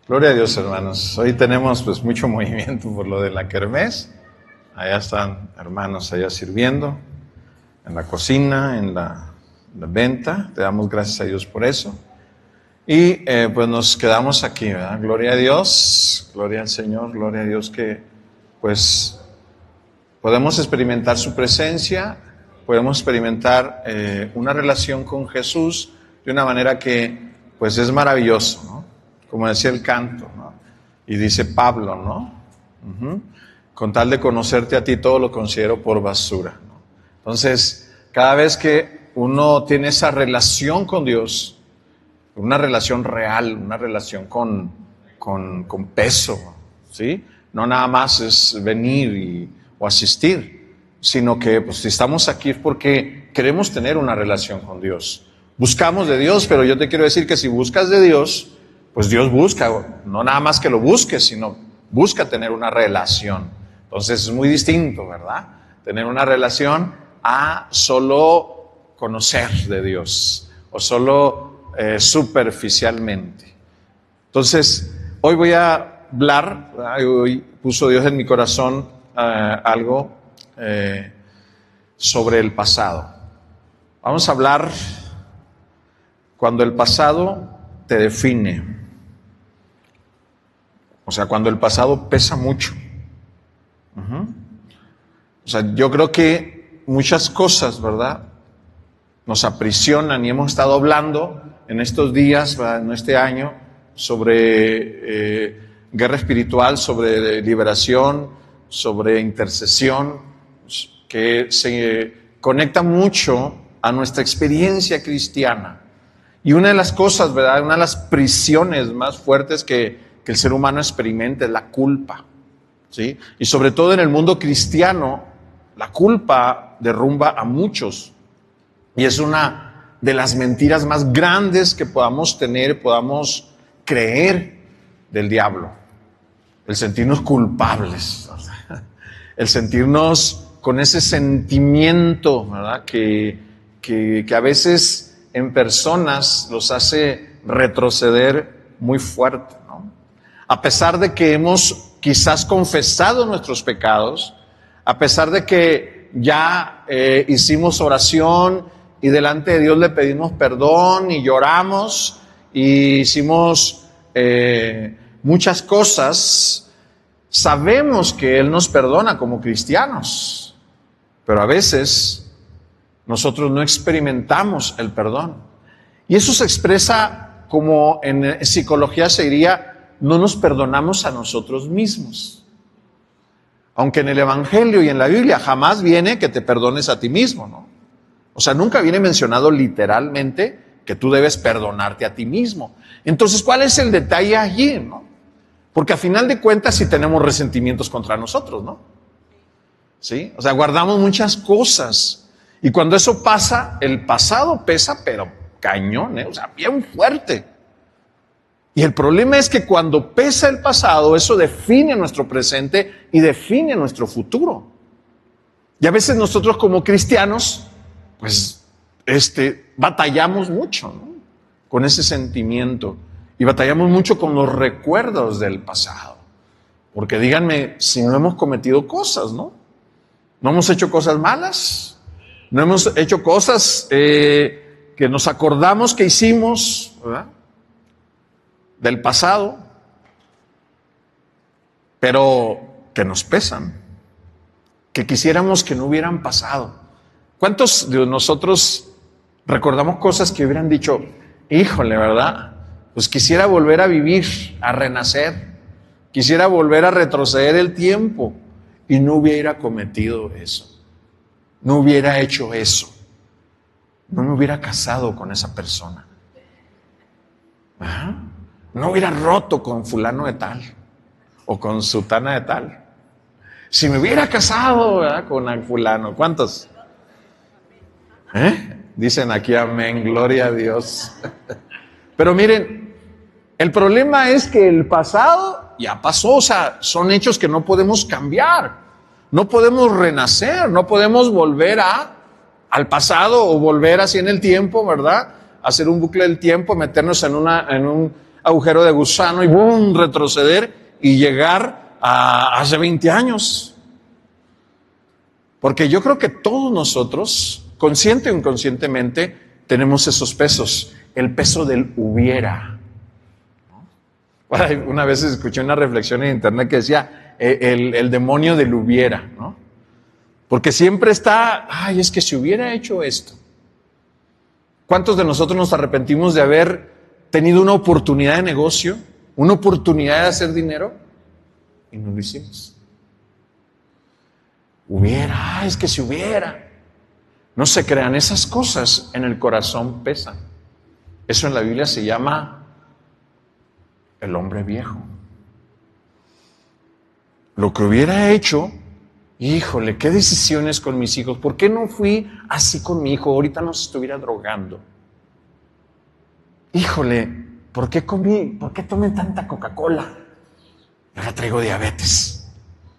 Gloria a Dios, hermanos. Hoy tenemos pues mucho movimiento por lo de la kermés. Allá están hermanos allá sirviendo, en la cocina, en la venta. Te damos gracias a Dios por eso. Y pues nos quedamos aquí, ¿verdad? Gloria a Dios, gloria al Señor, gloria a Dios que pues podemos experimentar su presencia, podemos experimentar una relación con Jesús de una manera que pues es maravilloso, ¿no? Como decía el canto, ¿no? Y dice Pablo, ¿no? Con tal de conocerte a ti, todo lo considero por basura, ¿no? Entonces, cada vez que uno tiene esa relación con Dios, una relación real, una relación con peso, ¿sí? No nada más es venir o asistir, sino que pues, si estamos aquí es porque queremos tener una relación con Dios. Buscamos de Dios, pero yo te quiero decir que si buscas de Dios, pues Dios busca, no nada más que lo busques, sino busca tener una relación. Entonces es muy distinto, ¿verdad? Tener una relación a solo conocer de Dios o solo superficialmente. Entonces, hoy voy a hablar, hoy puso Dios en mi corazón algo sobre el pasado. Vamos a hablar cuando el pasado te define. O sea, cuando el pasado pesa mucho. O sea, yo creo que muchas cosas, ¿verdad?, nos aprisionan y hemos estado hablando en estos días, ¿verdad?, en este año, sobre guerra espiritual, sobre liberación, sobre intercesión, que se conecta mucho a nuestra experiencia cristiana. Y una de las cosas, ¿verdad?, una de las prisiones más fuertes que el ser humano experimenta es la culpa, ¿sí? Y sobre todo en el mundo cristiano, la culpa derrumba a muchos. Y es una de las mentiras más grandes que podamos tener, podamos creer del diablo. El sentirnos culpables, ¿verdad? El sentirnos con ese sentimiento, ¿verdad?, que a veces en personas los hace retroceder muy fuerte, ¿no? A pesar de que hemos quizás confesado nuestros pecados, a pesar de que ya hicimos oración y delante de Dios le pedimos perdón y lloramos y hicimos muchas cosas, sabemos que Él nos perdona como cristianos, pero a veces nosotros no experimentamos el perdón. Y eso se expresa como en psicología se diría, no nos perdonamos a nosotros mismos. Aunque en el Evangelio y en la Biblia jamás viene que te perdones a ti mismo, ¿no? O sea, nunca viene mencionado literalmente que tú debes perdonarte a ti mismo. Entonces, ¿cuál es el detalle allí, no? Porque a final de cuentas sí tenemos resentimientos contra nosotros, ¿no? ¿Sí? O sea, guardamos muchas cosas. Y cuando eso pasa, el pasado pesa, pero cañón, ¿eh? O sea, bien fuerte. Y el problema es que cuando pesa el pasado, eso define nuestro presente y define nuestro futuro. Y a veces nosotros como cristianos, pues, batallamos mucho, ¿no?, con ese sentimiento. Y batallamos mucho con los recuerdos del pasado. Porque díganme si no hemos cometido cosas, ¿no? No hemos hecho cosas malas. No hemos hecho cosas que nos acordamos que hicimos, ¿verdad?, del pasado, pero que nos pesan, que quisiéramos que no hubieran pasado. ¿Cuántos de nosotros recordamos cosas que hubieran dicho, híjole, ¿verdad?, pues quisiera volver a vivir, a renacer, quisiera volver a retroceder el tiempo y no hubiera cometido eso, no hubiera hecho eso, no me hubiera casado con esa persona, ¿ah?, no hubiera roto con fulano de tal o con sutana de tal. Si me hubiera casado, ¿verdad?, con fulano. ¿Cuántos? Dicen aquí amén, gloria a Dios. Pero miren, el problema es que el pasado ya pasó. O sea, son hechos que no podemos cambiar. No podemos renacer, no podemos volver al pasado o volver así en el tiempo, ¿verdad?, hacer un bucle del tiempo, meternos agujero de gusano y ¡boom!, retroceder y llegar a hace 20 años. Porque yo creo que todos nosotros, consciente o inconscientemente, tenemos esos pesos. El peso del hubiera. Una vez escuché una reflexión en internet que decía el demonio del hubiera, ¿no? Porque siempre está, ay, es que si hubiera hecho esto. ¿Cuántos de nosotros nos arrepentimos de haber tenido una oportunidad de negocio, una oportunidad de hacer dinero y no lo hicimos? Hubiera, es que si hubiera. No se crean, esas cosas en el corazón pesan. Eso en la Biblia se llama el hombre viejo. Lo que hubiera hecho, híjole, qué decisiones con mis hijos. ¿Por qué no fui así con mi hijo? Ahorita no se estuviera drogando. Híjole, ¿por qué tomé tanta Coca-Cola? Ahora traigo diabetes.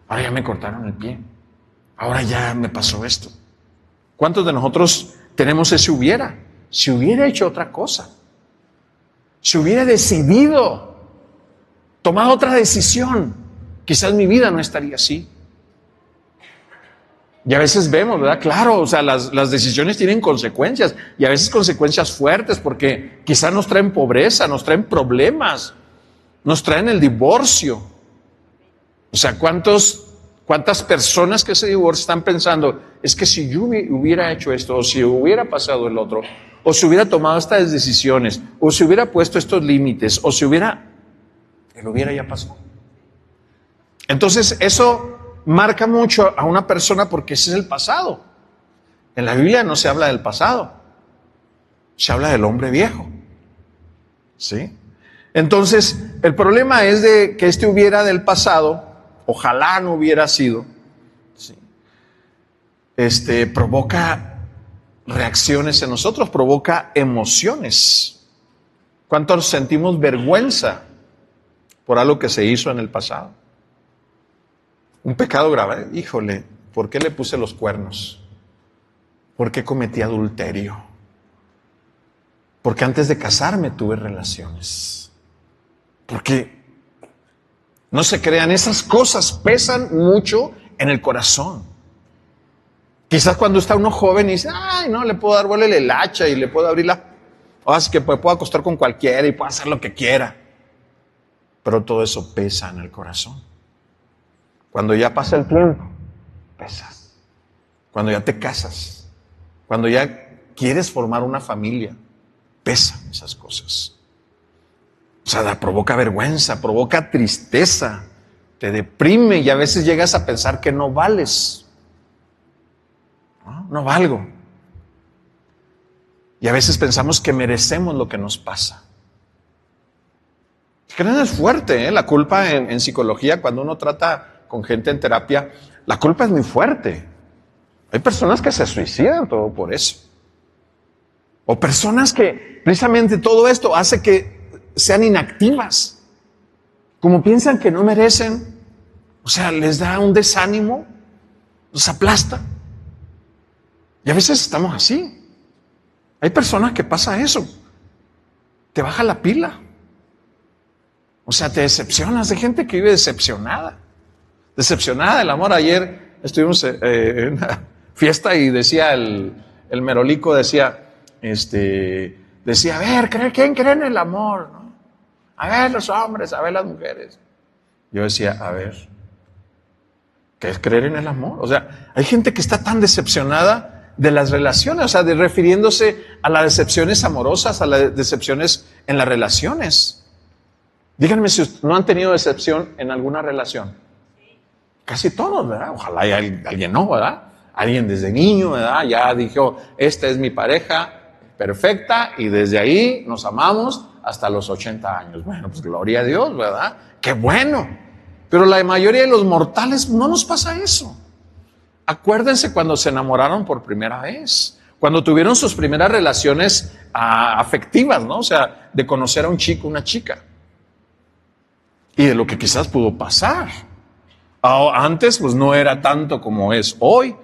Ahora ya me cortaron el pie. Ahora ya me pasó esto. ¿Cuántos de nosotros tenemos ese hubiera? Si hubiera hecho otra cosa. Si hubiera decidido, tomado otra decisión, quizás mi vida no estaría así. Y a veces vemos, ¿verdad? Claro, o sea, las decisiones tienen consecuencias, y a veces consecuencias fuertes, porque quizás nos traen pobreza, nos traen problemas, nos traen el divorcio. O sea, ¿cuántas personas que se divorcian están pensando, es que si yo hubiera hecho esto, o si hubiera pasado el otro, o si hubiera tomado estas decisiones, o si hubiera puesto estos límites, o si hubiera, el hubiera ya pasó? Entonces eso marca mucho a una persona, porque ese es el pasado. En la Biblia no se habla del pasado, se habla del hombre viejo. ¿Sí? Entonces, el problema es de que este hubiera del pasado, ojalá no hubiera sido, ¿sí? Provoca reacciones en nosotros, provoca emociones. ¿Cuántos sentimos vergüenza por algo que se hizo en el pasado? Un pecado grave, híjole, ¿por qué le puse los cuernos? ¿Por qué cometí adulterio? Porque antes de casarme tuve relaciones. Porque, no se crean, esas cosas pesan mucho en el corazón. Quizás cuando está uno joven y dice, ay, no, le puedo dar vuelo el hacha y le puedo abrir así que puedo acostar con cualquiera y puedo hacer lo que quiera. Pero todo eso pesa en el corazón. Cuando ya pasa el tiempo, pesa. Cuando ya te casas, cuando ya quieres formar una familia, pesan esas cosas. O sea, provoca vergüenza, provoca tristeza, te deprime y a veces llegas a pensar que no vales. No valgo. Y a veces pensamos que merecemos lo que nos pasa. ¿Creen? Es fuerte, ¿eh? La culpa en psicología, cuando uno trata con gente en terapia, la culpa es muy fuerte. Hay personas que se suicidan todo por eso. O personas que precisamente todo esto hace que sean inactivas. Como piensan que no merecen, o sea, les da un desánimo, los aplasta. Y a veces estamos así. Hay personas que pasa eso. Te baja la pila. O sea, te decepcionas. Hay gente que vive decepcionada del amor. Ayer estuvimos en una fiesta y decía el merolico, decía, a ver, ¿quién cree en el amor? ¿No? A ver los hombres, a ver las mujeres. Yo decía, a ver, ¿qué es creer en el amor? O sea, hay gente que está tan decepcionada de las relaciones, o sea, refiriéndose a las decepciones amorosas, a las decepciones en las relaciones. Díganme si no han tenido decepción en alguna relación. Casi todos, ¿verdad? Ojalá alguien no, ¿verdad? Alguien desde niño, ¿verdad? Ya dijo, esta es mi pareja perfecta y desde ahí nos amamos hasta los 80 años. Bueno, pues gloria a Dios, ¿verdad? ¡Qué bueno! Pero la mayoría de los mortales no nos pasa eso. Acuérdense cuando se enamoraron por primera vez, cuando tuvieron sus primeras relaciones afectivas, ¿no? O sea, de conocer a un chico, una chica. Y de lo que quizás pudo pasar. Antes, pues no era tanto como es hoy.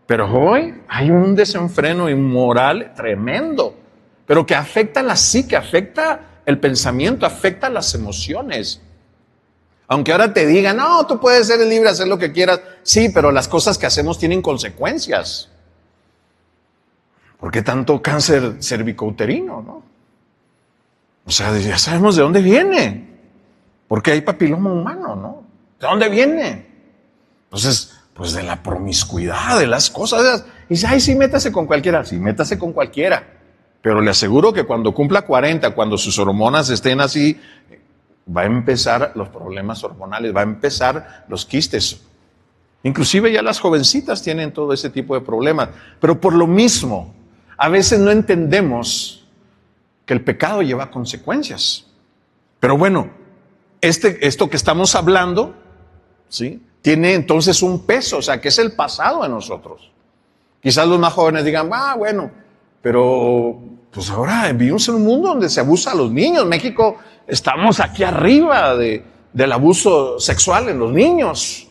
Pero hoy hay un desenfreno inmoral tremendo, pero que afecta la psique, afecta el pensamiento, afecta las emociones. Aunque ahora te digan, no, tú puedes ser libre de hacer lo que quieras. Sí, pero las cosas que hacemos tienen consecuencias. ¿Por qué tanto cáncer cervicouterino, no? O sea, ya sabemos de dónde viene. Porque hay papiloma humano, ¿no? ¿De dónde viene? Entonces, pues de la promiscuidad, de las cosas. Y dice, ay, sí, métase con cualquiera. Sí, métase con cualquiera. Pero le aseguro que cuando cumpla 40, cuando sus hormonas estén así, va a empezar los problemas hormonales, va a empezar los quistes. Inclusive ya las jovencitas tienen todo ese tipo de problemas. Pero por lo mismo, a veces no entendemos que el pecado lleva consecuencias. Pero bueno, esto que estamos hablando, ¿sí?, tiene entonces un peso, o sea, que es el pasado de nosotros. Quizás los más jóvenes digan, bueno, pero pues ahora vivimos en un mundo donde se abusa a los niños. México, estamos aquí arriba del abuso sexual en los niños.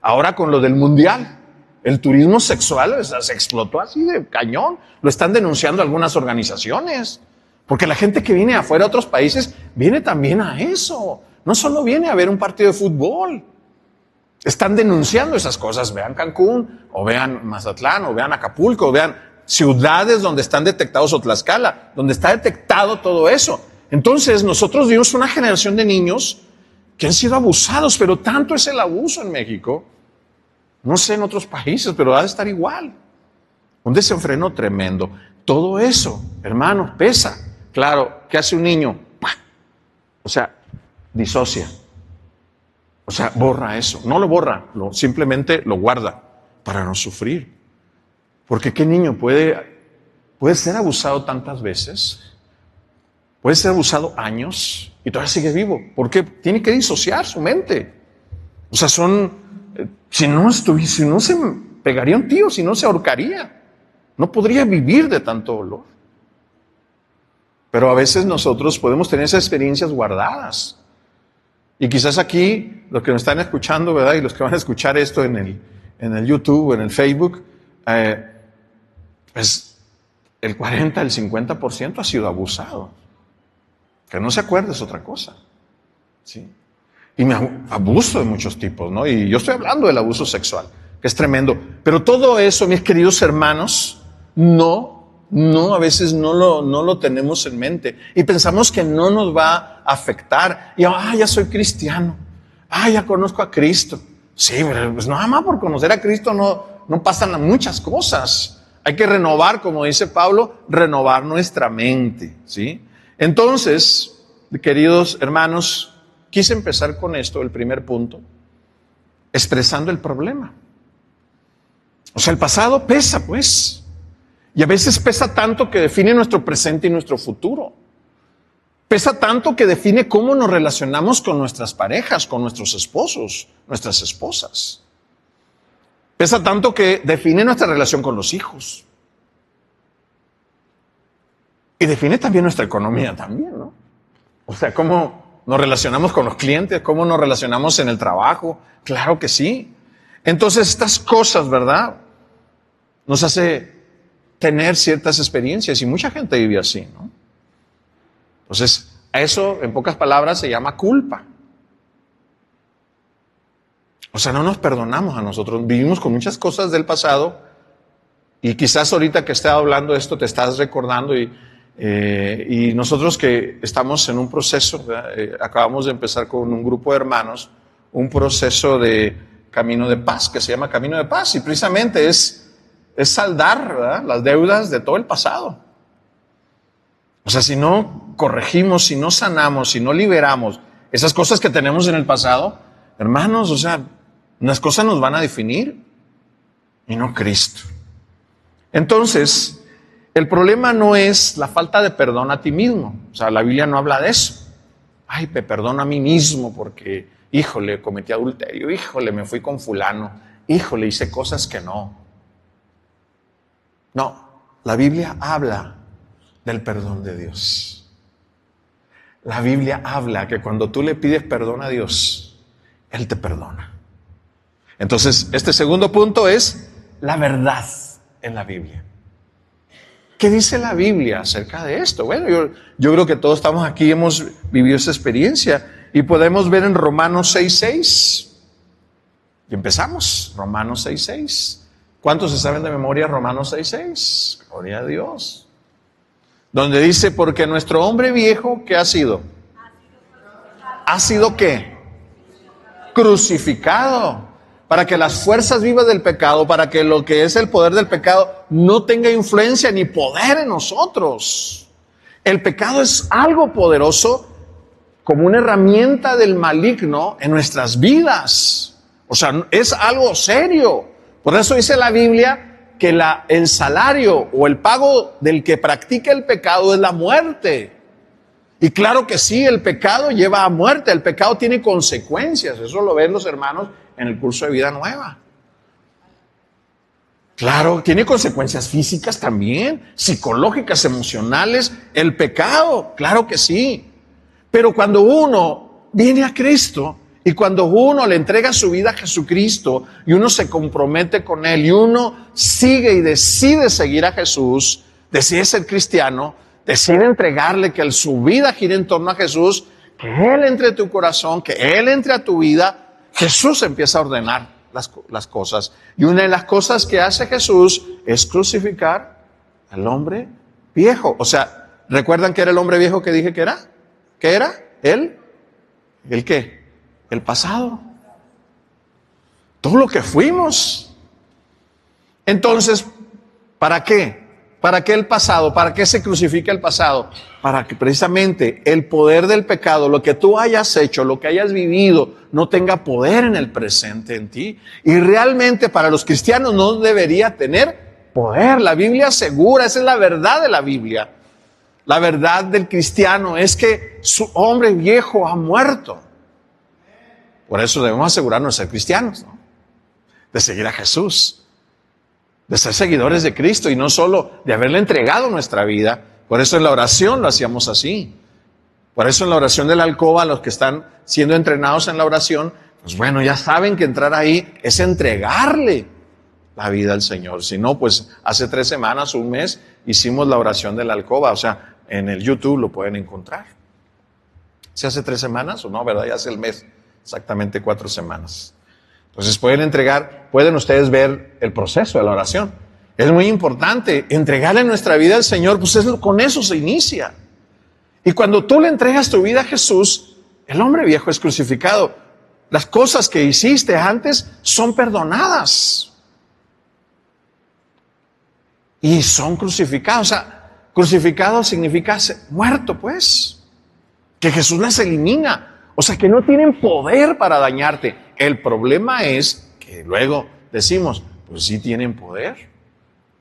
Ahora con lo del mundial, el turismo sexual se explotó así de cañón. Lo están denunciando algunas organizaciones. Porque la gente que viene afuera de otros países viene también a eso. No solo viene a ver un partido de fútbol. Están denunciando esas cosas. Vean Cancún, o vean Mazatlán, o vean Acapulco, o vean ciudades donde están detectados, o Tlaxcala, donde está detectado todo eso. Entonces nosotros vivimos una generación de niños que han sido abusados, pero tanto es el abuso en México, no sé en otros países, pero ha de estar igual. Un desenfreno tremendo. Todo eso, hermanos, pesa. Claro, ¿qué hace un niño? O sea, disocia. O sea, borra eso. No lo borra, simplemente lo guarda para no sufrir. Porque ¿qué niño puede ser abusado tantas veces? Puede ser abusado años y todavía sigue vivo. Porque tiene que disociar su mente. O sea, si no se pegaría un tiro, si no se ahorcaría. No podría vivir de tanto dolor. Pero a veces nosotros podemos tener esas experiencias guardadas. Y quizás aquí, los que nos están escuchando, ¿verdad? Y los que van a escuchar esto en el YouTube, en el Facebook, pues el 40, el 50% ha sido abusado. Que no se acuerde es otra cosa. ¿Sí? Y abuso de muchos tipos, ¿no? Y yo estoy hablando del abuso sexual, que es tremendo. Pero todo eso, mis queridos hermanos, a veces no lo tenemos en mente. Y pensamos que no nos va a afectar. Y ya soy cristiano. Ya conozco a Cristo. Sí, pero pues nada más por conocer a Cristo no pasan muchas cosas. Hay que renovar, como dice Pablo, renovar nuestra mente, ¿sí? Entonces, queridos hermanos, quise empezar con esto, el primer punto, expresando el problema. O sea, el pasado pesa, pues. Y a veces pesa tanto que define nuestro presente y nuestro futuro. Pesa tanto que define cómo nos relacionamos con nuestras parejas, con nuestros esposos, nuestras esposas. Pesa tanto que define nuestra relación con los hijos. Y define también nuestra economía también, ¿no? O sea, cómo nos relacionamos con los clientes, cómo nos relacionamos en el trabajo. Claro que sí. Entonces, estas cosas, ¿verdad?, nos hace tener ciertas experiencias y mucha gente vive así, ¿no? Entonces, eso, en pocas palabras, se llama culpa. O sea, no nos perdonamos a nosotros. Vivimos con muchas cosas del pasado y quizás ahorita que esté hablando esto te estás recordando y nosotros que estamos en un proceso, acabamos de empezar con un grupo de hermanos, un proceso de camino de paz que se llama Camino de Paz y precisamente es saldar, ¿verdad?, las deudas de todo el pasado. O sea, si no corregimos, si no sanamos, si no liberamos esas cosas que tenemos en el pasado, hermanos, o sea, unas cosas nos van a definir y no Cristo. Entonces, el problema no es la falta de perdón a ti mismo. O sea, la Biblia no habla de eso. Ay, me perdono a mí mismo porque, híjole, cometí adulterio, híjole, me fui con fulano, híjole, hice cosas que no. No, la Biblia habla del perdón de Dios. La Biblia habla que cuando tú le pides perdón a Dios, Él te perdona. Entonces, este segundo punto es la verdad en la Biblia. ¿Qué dice la Biblia acerca de esto? Bueno, yo creo que todos estamos aquí, hemos vivido esa experiencia y podemos ver en Romanos 6:6. Y empezamos, Romanos 6:6. ¿Cuántos se saben de memoria Romanos 6:6? Gloria a Dios. Donde dice, porque nuestro hombre viejo, ¿qué ha sido? ¿Ha sido qué? Crucificado. Para que las fuerzas vivas del pecado, para que lo que es el poder del pecado no tenga influencia ni poder en nosotros. El pecado es algo poderoso como una herramienta del maligno en nuestras vidas. O sea, es algo serio. Por eso dice la Biblia que el salario o el pago del que practica el pecado es la muerte. Y claro que sí, el pecado lleva a muerte, el pecado tiene consecuencias. Eso lo ven los hermanos en el curso de Vida Nueva. Claro, tiene consecuencias físicas también, psicológicas, emocionales, el pecado, claro que sí. Pero cuando uno viene a Cristo y cuando uno le entrega su vida a Jesucristo y uno se compromete con Él y uno sigue y decide seguir a Jesús, decide ser cristiano, decide entregarle que su vida gire en torno a Jesús, que Él entre a tu corazón, que Él entre a tu vida, Jesús empieza a ordenar las cosas. Y una de las cosas que hace Jesús es crucificar al hombre viejo. O sea, ¿recuerdan que era el hombre viejo que dije que era? ¿Qué era? ¿El qué? El pasado. Todo lo que fuimos. Entonces, ¿para qué? ¿Para qué el pasado? ¿Para qué se crucifica el pasado? Para que precisamente el poder del pecado, lo que tú hayas hecho, lo que hayas vivido, no tenga poder en el presente en ti. Y realmente para los cristianos no debería tener poder. La Biblia asegura, esa es la verdad de la Biblia. La verdad del cristiano es que su hombre viejo ha muerto. Por eso debemos asegurarnos de ser cristianos, ¿no? De seguir a Jesús, de ser seguidores de Cristo y no solo de haberle entregado nuestra vida. Por eso en la oración lo hacíamos así. Por eso en la oración de la alcoba, los que están siendo entrenados en la oración, pues bueno, ya saben que entrar ahí es entregarle la vida al Señor. Si no, pues hace 3 semanas, un mes, hicimos la oración de la alcoba. O sea, en el YouTube lo pueden encontrar. ¿Se hace 3 semanas o no, verdad? Ya hace el mes, exactamente 4 semanas. Entonces pueden ustedes ver el proceso de la oración. Es muy importante entregarle nuestra vida al Señor, pues con eso se inicia. Y cuando tú le entregas tu vida a Jesús, el hombre viejo es crucificado. Las cosas que hiciste antes son perdonadas. Y son crucificados. O sea, crucificado significa muerto, pues. Que Jesús las elimina. O sea, que no tienen poder para dañarte. El problema es que luego decimos, pues sí tienen poder.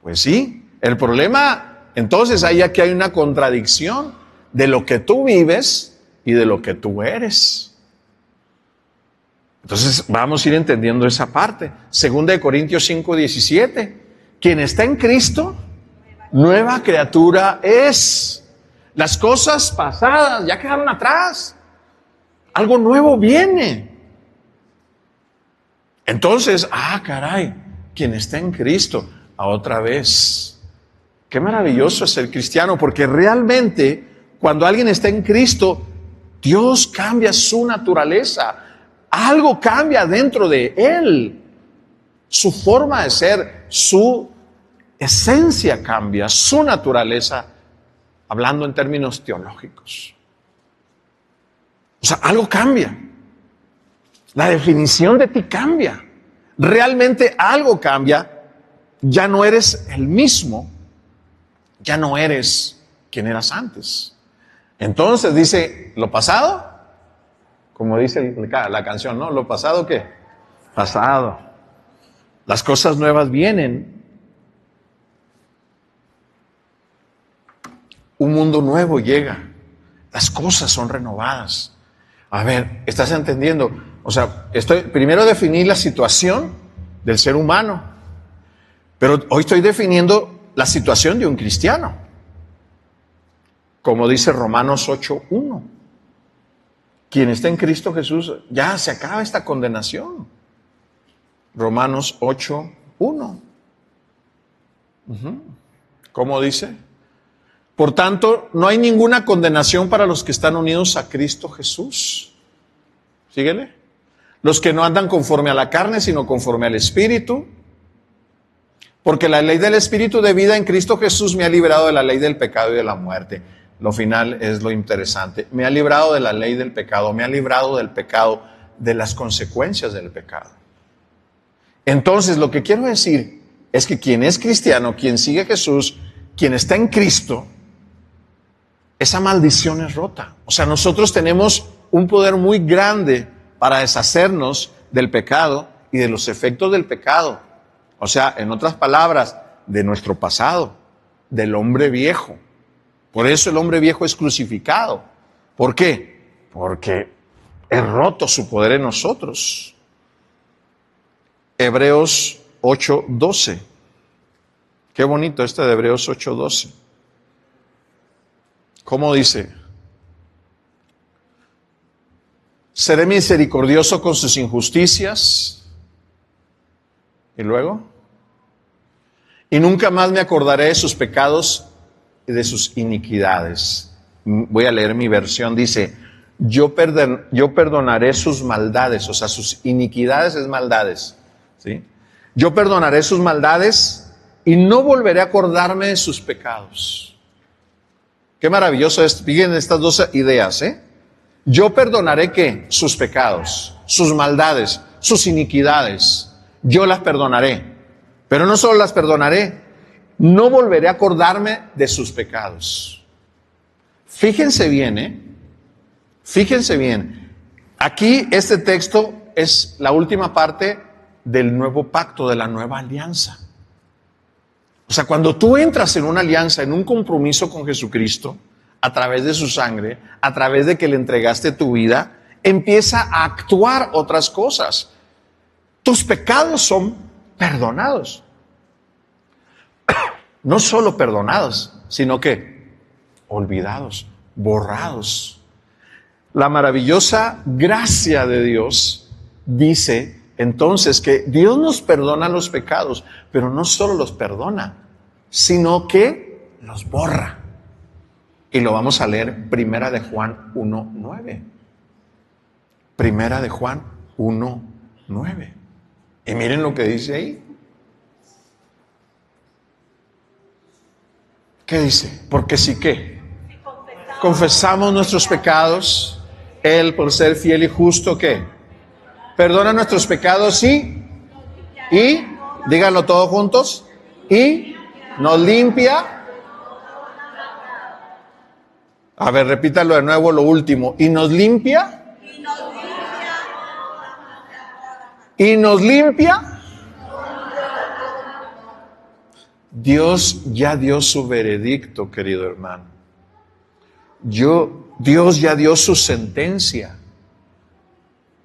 Pues sí. El problema, entonces, ahí aquí hay una contradicción de lo que tú vives y de lo que tú eres. Entonces, vamos a ir entendiendo esa parte. 2 Corintios 5:17. Quien está en Cristo, nueva criatura es. Las cosas pasadas ya quedaron atrás. Algo nuevo viene. Entonces, caray, quien está en Cristo, otra vez. Qué maravilloso es ser cristiano, porque realmente cuando alguien está en Cristo, Dios cambia su naturaleza. Algo cambia dentro de él. Su forma de ser, su esencia cambia, su naturaleza, hablando en términos teológicos. O sea, algo cambia. La definición de ti cambia. Realmente algo cambia. Ya no eres el mismo. Ya no eres quien eras antes. Entonces dice, lo pasado, como dice la canción, ¿no? ¿Lo pasado qué? Pasado. Las cosas nuevas vienen. Un mundo nuevo llega. Las cosas son renovadas. A ver, ¿estás entendiendo? O sea, primero definí la situación del ser humano, pero hoy estoy definiendo la situación de un cristiano. Como dice Romanos 8:1. Quien está en Cristo Jesús, ya se acaba esta condenación. Romanos 8:1. ¿Cómo dice? Por tanto, no hay ninguna condenación para los que están unidos a Cristo Jesús. Síguele. Los que no andan conforme a la carne, sino conforme al Espíritu. Porque la ley del Espíritu de vida en Cristo Jesús me ha librado de la ley del pecado y de la muerte. Lo final es lo interesante. Me ha librado de la ley del pecado, me ha librado del pecado, de las consecuencias del pecado. Entonces, lo que quiero decir es que quien es cristiano, quien sigue a Jesús, quien está en Cristo, esa maldición es rota. O sea, nosotros tenemos un poder muy grande para deshacernos del pecado y de los efectos del pecado. O sea, en otras palabras, de nuestro pasado, del hombre viejo. Por eso el hombre viejo es crucificado. ¿Por qué? Porque es roto su poder en nosotros. Hebreos 8:12. Qué bonito este de Hebreos 8:12. ¿Cómo dice? Seré misericordioso con sus injusticias. ¿Y luego? Y nunca más me acordaré de sus pecados y de sus iniquidades. Voy a leer mi versión. Dice, yo perdonaré sus maldades. O sea, sus iniquidades es maldades. ¿Sí? Yo perdonaré sus maldades y no volveré a acordarme de sus pecados. Qué maravilloso es. Fíjense estas dos ideas, ¿eh? Yo perdonaré, ¿qué? Sus pecados, sus maldades, sus iniquidades. Yo las perdonaré. Pero no solo las perdonaré, no volveré a acordarme de sus pecados. Fíjense bien, ¿eh? Fíjense bien. Aquí este texto es la última parte del nuevo pacto, de la nueva alianza. O sea, cuando tú entras en una alianza, en un compromiso con Jesucristo, a través de su sangre, a través de que le entregaste tu vida, empieza a actuar otras cosas. Tus pecados son perdonados. No solo perdonados, sino que olvidados, borrados. La maravillosa gracia de Dios dice entonces que Dios nos perdona los pecados, pero no solo los perdona, sino que los borra. Y lo vamos a leer Primera de Juan 1:9. Primera de Juan 1:9. Y miren lo que dice ahí. ¿Qué dice? Porque si ¿qué? Confesamos nuestros pecados, Él por ser fiel y justo, ¿qué? Perdona nuestros pecados y díganlo todos juntos, y nos limpia. A ver, repítalo de nuevo lo último. Y nos limpia. Y nos limpia. Dios ya dio su veredicto, querido hermano. Dios ya dio su sentencia.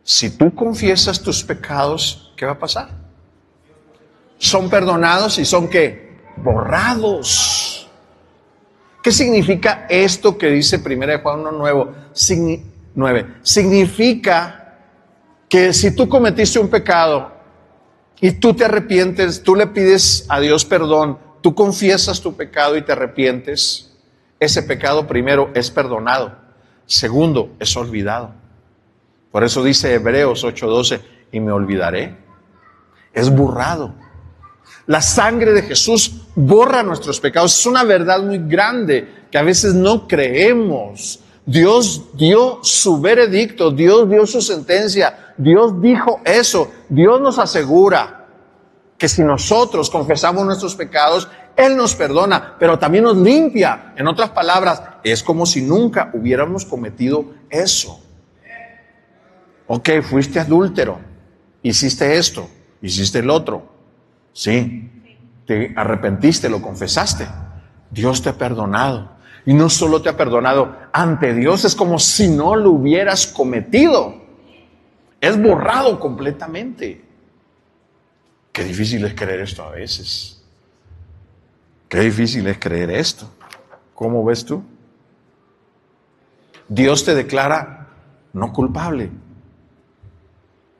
Si tú confiesas tus pecados, ¿qué va a pasar? Son perdonados y son ¿qué? Borrados. ¿Qué significa esto que dice 1 Juan 1:9? Significa que si tú cometiste un pecado y tú te arrepientes, tú le pides a Dios perdón, tú confiesas tu pecado y te arrepientes, ese pecado primero es perdonado, segundo es olvidado. Por eso dice Hebreos 8:12, y me olvidaré. Es borrado. La sangre de Jesús borra nuestros pecados. Es una verdad muy grande que a veces no creemos. Dios dio su veredicto, Dios dio su sentencia, Dios dijo eso. Dios nos asegura que si nosotros confesamos nuestros pecados, Él nos perdona, pero también nos limpia. En otras palabras, es como si nunca hubiéramos cometido eso. Ok, fuiste adúltero, hiciste esto, hiciste el otro. Sí, te arrepentiste, lo confesaste. Dios te ha perdonado. Y no solo te ha perdonado, ante Dios es como si no lo hubieras cometido. Es borrado completamente. Qué difícil es creer esto a veces. Qué difícil es creer esto. ¿Cómo ves tú? Dios te declara no culpable,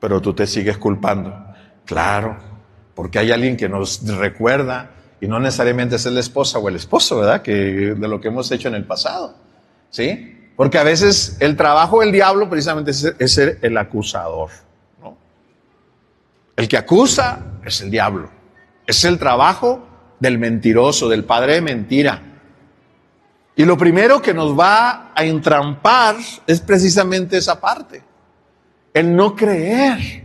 pero tú te sigues culpando. Claro, porque hay alguien que nos recuerda Y no necesariamente es la esposa o el esposo, ¿verdad? De lo que hemos hecho en el pasado, ¿sí? Porque a veces el trabajo del diablo precisamente es ser el acusador, ¿no? El que acusa es el diablo. Es el trabajo del mentiroso, del padre de mentira. Y lo primero que nos va a entrampar es precisamente esa parte. El no creer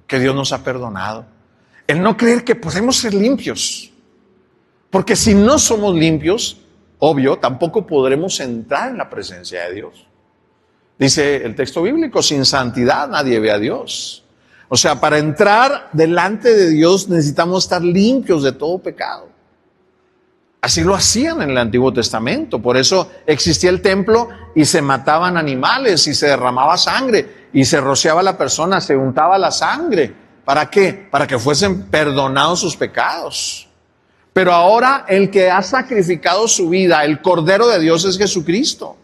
que Dios nos ha perdonado. El no creer que podemos ser limpios. Porque si no somos limpios, obvio, tampoco podremos entrar en la presencia de Dios. Dice el texto bíblico, sin santidad nadie ve a Dios. O sea, para entrar delante de Dios necesitamos estar limpios de todo pecado. Así lo hacían en el Antiguo Testamento. Por eso existía el templo y se mataban animales y se derramaba sangre y se rociaba a la persona, se untaba la sangre. ¿Para qué? Para que fuesen perdonados sus pecados. Pero ahora el que ha sacrificado su vida, el Cordero de Dios, es Jesucristo.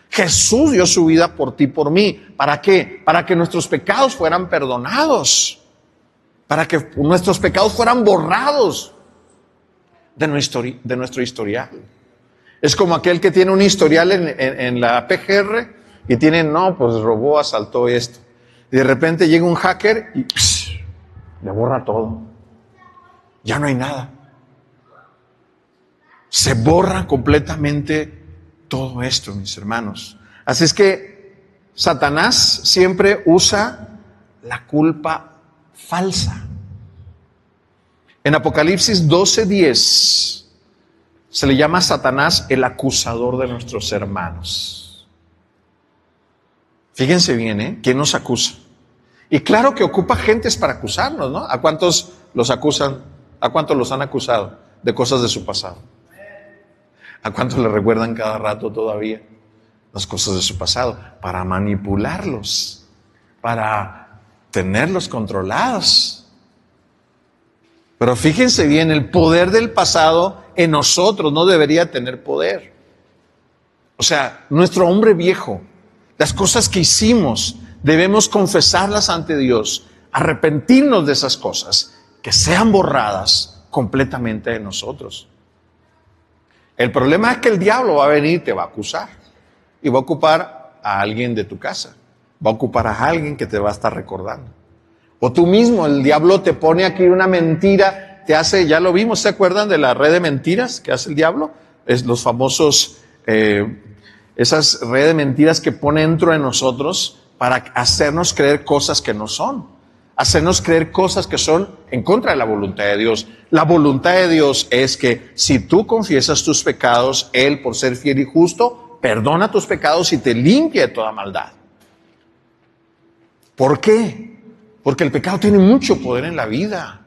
Jesús dio su vida por ti, por mí. ¿Para qué? Para que nuestros pecados fueran perdonados. Para que nuestros pecados fueran borrados de nuestro historial. Es como aquel que tiene un historial en la PGR y tiene, no, pues robó, asaltó esto. Y de repente llega un hacker y le borra todo. Ya no hay nada. Se borra completamente todo esto, mis hermanos. Así es que Satanás siempre usa la culpa falsa. En Apocalipsis 12:10 se le llama a Satanás el acusador de nuestros hermanos. Fíjense bien, ¿eh? ¿Quién nos acusa? Y claro que ocupa gentes para acusarnos, ¿no? ¿A cuántos los acusan? ¿A cuántos los han acusado de cosas de su pasado? ¿A cuántos le recuerdan cada rato todavía las cosas de su pasado? Para manipularlos, para tenerlos controlados. Pero fíjense bien, el poder del pasado en nosotros no debería tener poder. O sea, nuestro hombre viejo, las cosas que hicimos, debemos confesarlas ante Dios, arrepentirnos de esas cosas, que sean borradas completamente de nosotros. El problema es que el diablo va a venir y te va a acusar. Y va a ocupar a alguien de tu casa. Va a ocupar a alguien que te va a estar recordando. O tú mismo, el diablo te pone aquí una mentira, te hace, ya lo vimos, ¿se acuerdan de la red de mentiras que hace el diablo? Es los famosos, esas redes de mentiras que pone dentro de nosotros para hacernos creer cosas que no son. Hacernos creer cosas que son en contra de la voluntad de Dios. La voluntad de Dios es que si tú confiesas tus pecados, Él, por ser fiel y justo, perdona tus pecados y te limpia de toda maldad. ¿Por qué? Porque el pecado tiene mucho poder en la vida.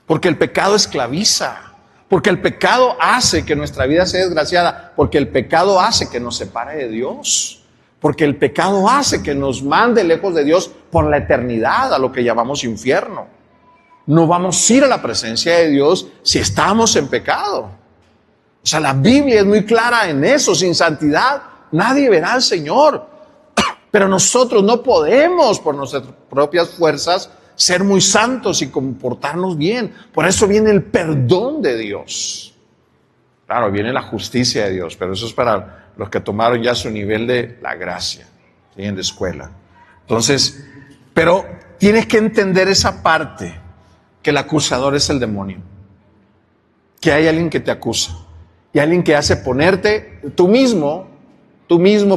Porque el pecado esclaviza. Porque el pecado hace que nuestra vida sea desgraciada. Porque el pecado hace que nos separe de Dios. Porque el pecado hace que nos mande lejos de Dios por la eternidad, a lo que llamamos infierno. No vamos a ir a la presencia de Dios si estamos en pecado. O sea, la Biblia es muy clara en eso. Sin santidad nadie verá al Señor. Pero nosotros no podemos por nuestras propias fuerzas ser muy santos y comportarnos bien. Por eso viene el perdón de Dios. Claro, viene la justicia de Dios, pero eso es para los que tomaron ya su nivel de la gracia, ¿sí? En la escuela. Entonces, pero tienes que entender esa parte, que el acusador es el demonio. Que hay alguien que te acusa. Y alguien que hace ponerte tú mismo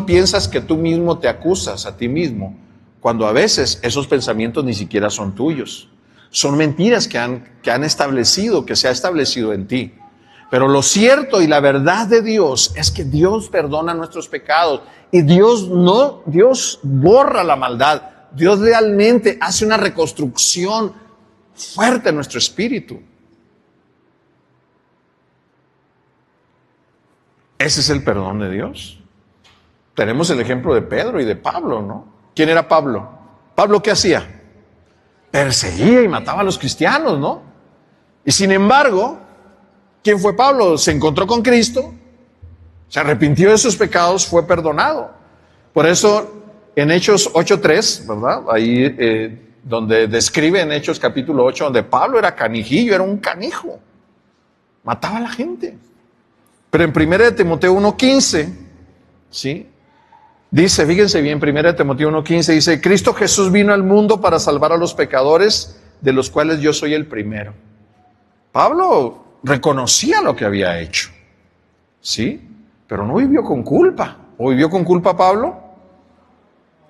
piensas que tú mismo te acusas a ti mismo, cuando a veces esos pensamientos ni siquiera son tuyos. Son mentiras que han establecido, que se ha establecido en ti. Pero lo cierto y la verdad de Dios es que Dios perdona nuestros pecados y Dios borra la maldad. Dios realmente hace una reconstrucción fuerte en nuestro espíritu. Ese es el perdón de Dios. Tenemos el ejemplo de Pedro y de Pablo, ¿no? ¿Quién era Pablo? ¿Pablo qué hacía? Perseguía y mataba a los cristianos, ¿no? Y sin embargo, ¿quién fue Pablo? Se encontró con Cristo, se arrepintió de sus pecados, fue perdonado. Por eso, en Hechos 8:3, ¿verdad? Ahí donde describe en Hechos capítulo 8, donde Pablo era canijillo, era un canijo. mataba a la gente. Pero en 1 Timoteo 1:15, ¿sí? Dice, fíjense bien, 1 Timoteo 1:15 dice, Cristo Jesús vino al mundo para salvar a los pecadores, de los cuales yo soy el primero. Pablo reconocía lo que había hecho, ¿sí? Pero no vivió con culpa. ¿O vivió con culpa Pablo?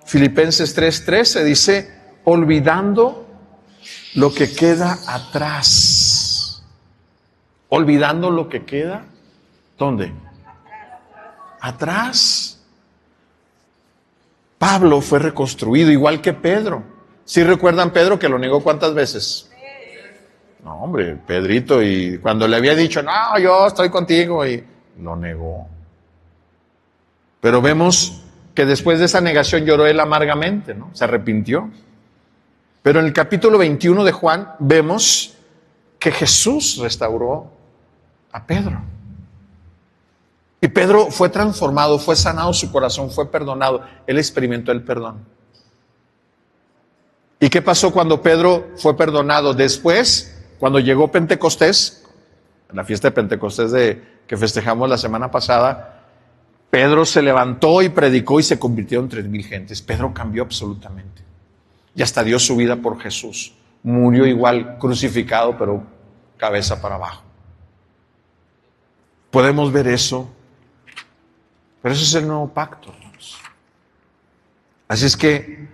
Filipenses 3:13 dice, olvidando lo que queda atrás. Olvidando lo que queda, ¿dónde? Atrás. Pablo fue reconstruido igual que Pedro. ¿Sí recuerdan Pedro que lo negó cuántas veces? No, hombre, Pedrito, y cuando le había dicho, no, yo estoy contigo, y lo negó. Pero vemos que después de esa negación lloró él amargamente, ¿no? Se arrepintió. Pero en el capítulo 21 de Juan vemos que Jesús restauró a Pedro. Y Pedro fue transformado, fue sanado su corazón, fue perdonado. Él experimentó el perdón. ¿Y qué pasó cuando Pedro fue perdonado? Después, cuando llegó Pentecostés, la fiesta de Pentecostés que festejamos la semana pasada, Pedro se levantó y predicó y se convirtió en 3,000 gentes. Pedro cambió absolutamente. Y hasta dio su vida por Jesús. Murió igual crucificado, pero cabeza para abajo. Podemos ver eso. Pero eso es el nuevo pacto, hermanos. Así es que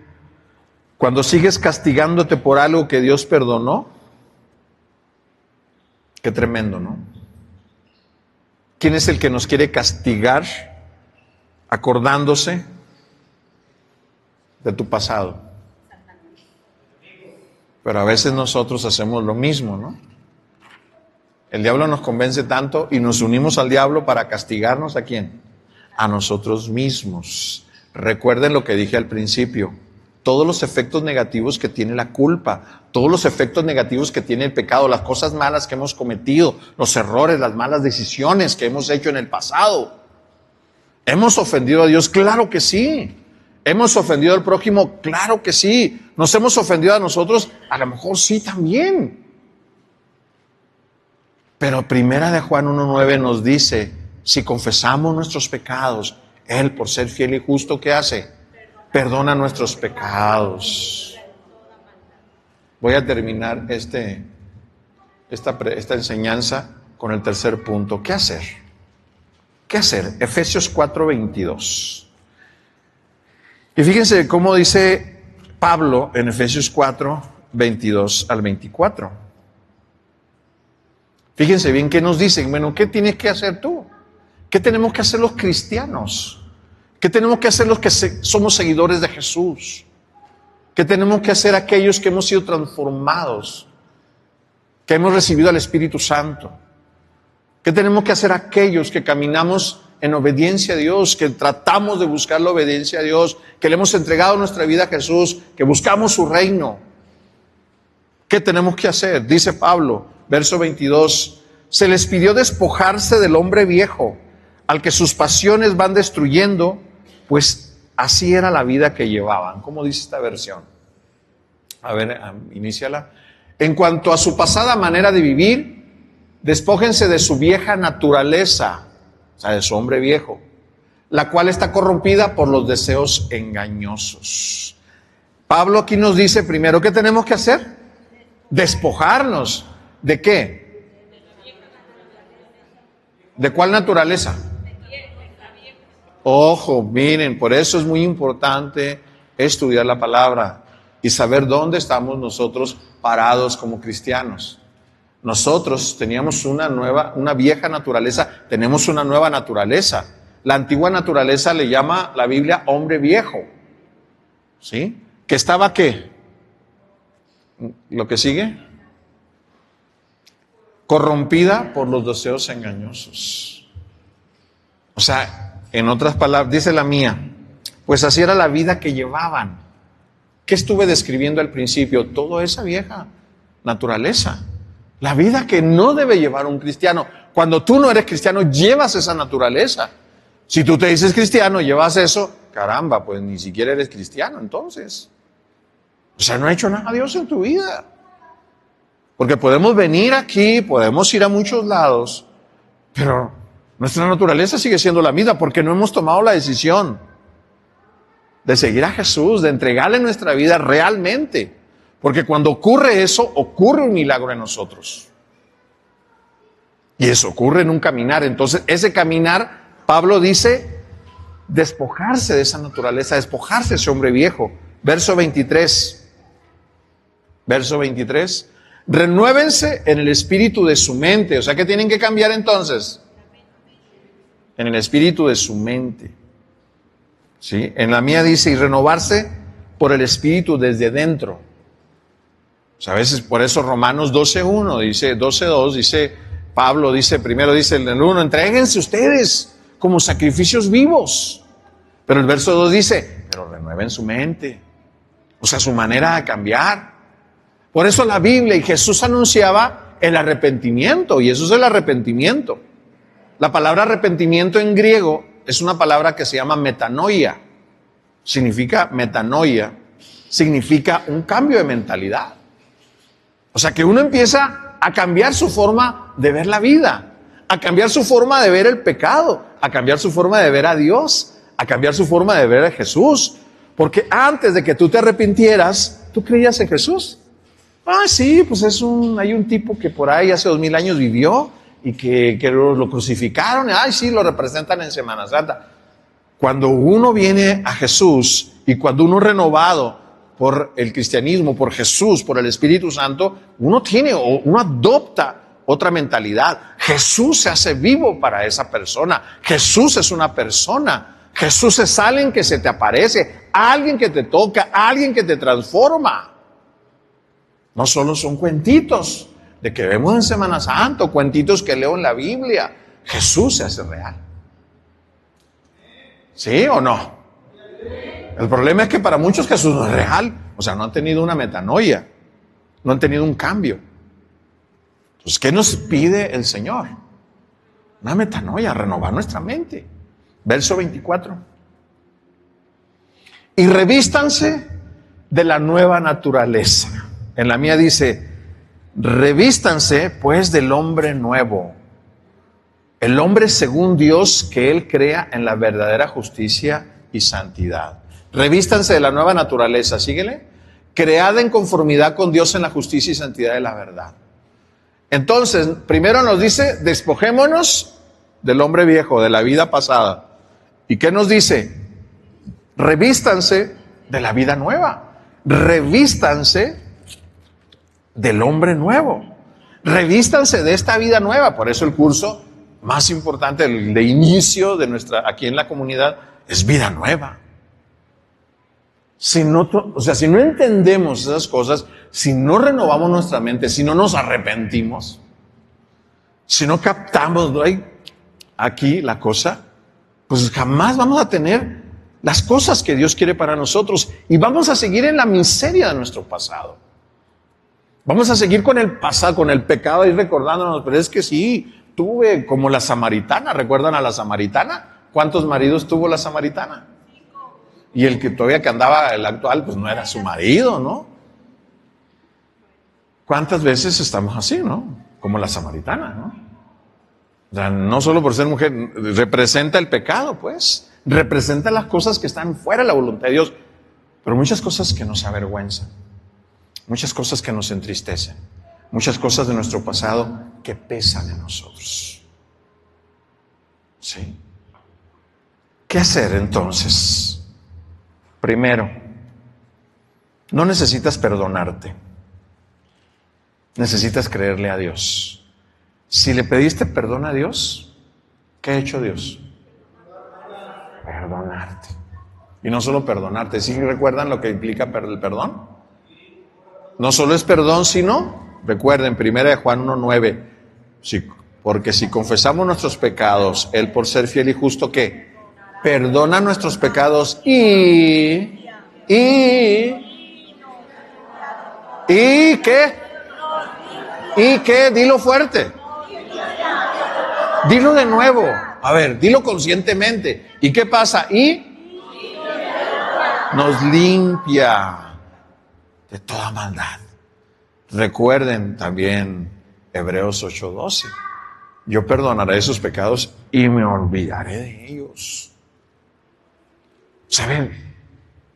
cuando sigues castigándote por algo que Dios perdonó, qué tremendo, ¿no? ¿Quién es el que nos quiere castigar acordándose de tu pasado? Pero a veces nosotros hacemos lo mismo, ¿no? El diablo nos convence tanto y nos unimos al diablo para castigarnos. ¿A quién? A nosotros mismos. Recuerden lo que dije al principio. Todos los efectos negativos que tiene la culpa, todos los efectos negativos que tiene el pecado, las cosas malas que hemos cometido, los errores, las malas decisiones que hemos hecho en el pasado. ¿Hemos ofendido a Dios? Claro que sí. ¿Hemos ofendido al prójimo? Claro que sí. ¿Nos hemos ofendido a nosotros? A lo mejor sí también. Pero 1 Juan 1:9 nos dice, si confesamos nuestros pecados, Él, por ser fiel y justo, ¿qué hace? Perdona nuestros pecados. Voy a terminar esta enseñanza con el tercer punto. ¿Qué hacer? ¿Qué hacer? Efesios 4:22. Y fíjense cómo dice Pablo en Efesios 4:22 al 24. Fíjense bien qué nos dicen. Bueno, ¿qué tienes que hacer tú? ¿Qué tenemos que hacer los cristianos? ¿Qué tenemos que hacer los que somos seguidores de Jesús? ¿Qué tenemos que hacer aquellos que hemos sido transformados? Que hemos recibido al Espíritu Santo. ¿Qué tenemos que hacer aquellos que caminamos en obediencia a Dios, que tratamos de buscar la obediencia a Dios, que le hemos entregado nuestra vida a Jesús, que buscamos su reino? ¿Qué tenemos que hacer? Dice Pablo, verso 22, se les pidió despojarse del hombre viejo, al que sus pasiones van destruyendo, pues así era la vida que llevaban. ¿Cómo dice esta versión? A ver, iníciala. En cuanto a su pasada manera de vivir, despójense de su vieja naturaleza, o sea, de su hombre viejo, la cual está corrompida por los deseos engañosos. Pablo aquí nos dice primero, ¿qué tenemos que hacer? Despojarnos. ¿De qué? ¿De cuál naturaleza? Ojo, miren, por eso es muy importante estudiar la palabra y saber dónde estamos nosotros parados como cristianos. Nosotros teníamos una vieja naturaleza, tenemos una nueva naturaleza. La antigua naturaleza le llama la Biblia hombre viejo. ¿Sí? ¿Que estaba qué? ¿Lo que sigue? Corrompida por los deseos engañosos. O sea, en otras palabras, dice la mía, pues así era la vida que llevaban. ¿Qué estuve describiendo al principio? Toda esa vieja naturaleza. La vida que no debe llevar un cristiano. Cuando tú no eres cristiano, llevas esa naturaleza. Si tú te dices cristiano, llevas eso, caramba, pues ni siquiera eres cristiano entonces. O sea, no ha hecho nada a Dios en tu vida. Porque podemos venir aquí, podemos ir a muchos lados, pero nuestra naturaleza sigue siendo la misma porque no hemos tomado la decisión de seguir a Jesús, de entregarle nuestra vida realmente. Porque cuando ocurre eso, ocurre un milagro en nosotros. Y eso ocurre en un caminar. Entonces, ese caminar, Pablo dice, despojarse de esa naturaleza, despojarse de ese hombre viejo. Verso 23. Verso 23. Renuévense en el espíritu de su mente. O sea, ¿qué tienen que cambiar entonces? En el espíritu de su mente. ¿Sí? En la mía dice, y renovarse por el espíritu desde dentro. O sea, a veces por eso Romanos 12.1 dice, 12.2 dice, Pablo dice, primero dice en el 1, entréguense ustedes como sacrificios vivos. Pero el verso 2 dice, pero renueven su mente. O sea, su manera de cambiar. Por eso la Biblia y Jesús anunciaba el arrepentimiento, y eso es el arrepentimiento. La palabra arrepentimiento en griego es una palabra que se llama metanoia. Significa un cambio de mentalidad. O sea, que uno empieza a cambiar su forma de ver la vida, a cambiar su forma de ver el pecado, a cambiar su forma de ver a Dios, a cambiar su forma de ver a Jesús. Porque antes de que tú te arrepintieras, ¿tú creías en Jesús? Ah, sí, pues hay un tipo que por ahí hace 2000 años vivió y que lo crucificaron. Ay, sí, lo representan en Semana Santa. Cuando uno viene a Jesús y cuando uno es renovado por el cristianismo, por Jesús, por el Espíritu Santo, uno adopta otra mentalidad. Jesús se hace vivo para esa persona. Jesús es una persona. Jesús es alguien que se te aparece, alguien que te toca, alguien que te transforma. No solo son cuentitos de que vemos en Semana Santa, cuentitos que leo en la Biblia. Jesús se hace real. ¿Sí o no? El problema es que para muchos Jesús no es real. O sea, no han tenido una metanoia, no han tenido un cambio. Entonces, ¿qué nos pide el Señor? Una metanoia, renovar nuestra mente. Verso 24. Y revístanse de la nueva naturaleza. En la mía dice, revístanse pues del hombre nuevo. El hombre según Dios que Él crea en la verdadera justicia y santidad. Revístanse de la nueva naturaleza, síguele. Creada en conformidad con Dios en la justicia y santidad de la verdad. Entonces, primero nos dice, despojémonos del hombre viejo, de la vida pasada. ¿Y qué nos dice? Revístanse de la vida nueva. Revístanse del hombre nuevo. Revístanse de esta vida nueva. Por eso el curso más importante, el de inicio de aquí en la comunidad, es vida nueva. Si no entendemos esas cosas, si no renovamos nuestra mente, si no nos arrepentimos, si no captamos aquí la cosa, pues jamás vamos a tener las cosas que Dios quiere para nosotros y vamos a seguir en la miseria de nuestro pasado. Vamos a seguir con el pasado, con el pecado y recordándonos, pero es que sí, tuve como la samaritana, ¿recuerdan a la samaritana? ¿Cuántos maridos tuvo la samaritana? Y el que todavía que andaba, el actual, pues no era su marido, ¿no? ¿Cuántas veces estamos así, no? Como la samaritana, ¿no? O sea, no solo por ser mujer, representa el pecado, pues. Representa las cosas que están fuera de la voluntad de Dios. Pero muchas cosas que nos avergüenzan. Muchas cosas que nos entristecen. Muchas cosas de nuestro pasado que pesan en nosotros. ¿Sí? ¿Qué hacer entonces? Primero, no necesitas perdonarte. Necesitas creerle a Dios. Si le pediste perdón a Dios, ¿qué ha hecho Dios? Perdonarte. Y no solo perdonarte. ¿Sí recuerdan lo que implica el perdón? No solo es perdón, sino, recuerden, 1 Juan 1:9, porque si confesamos nuestros pecados, Él por ser fiel y justo, ¿qué? Perdona nuestros pecados ¿y qué? ¿Y qué? Dilo fuerte. Dilo de nuevo. A ver, dilo conscientemente. ¿Y qué pasa? Y nos limpia de toda maldad. Recuerden también Hebreos 8:12. Yo perdonaré sus pecados y me olvidaré de ellos. ¿Saben?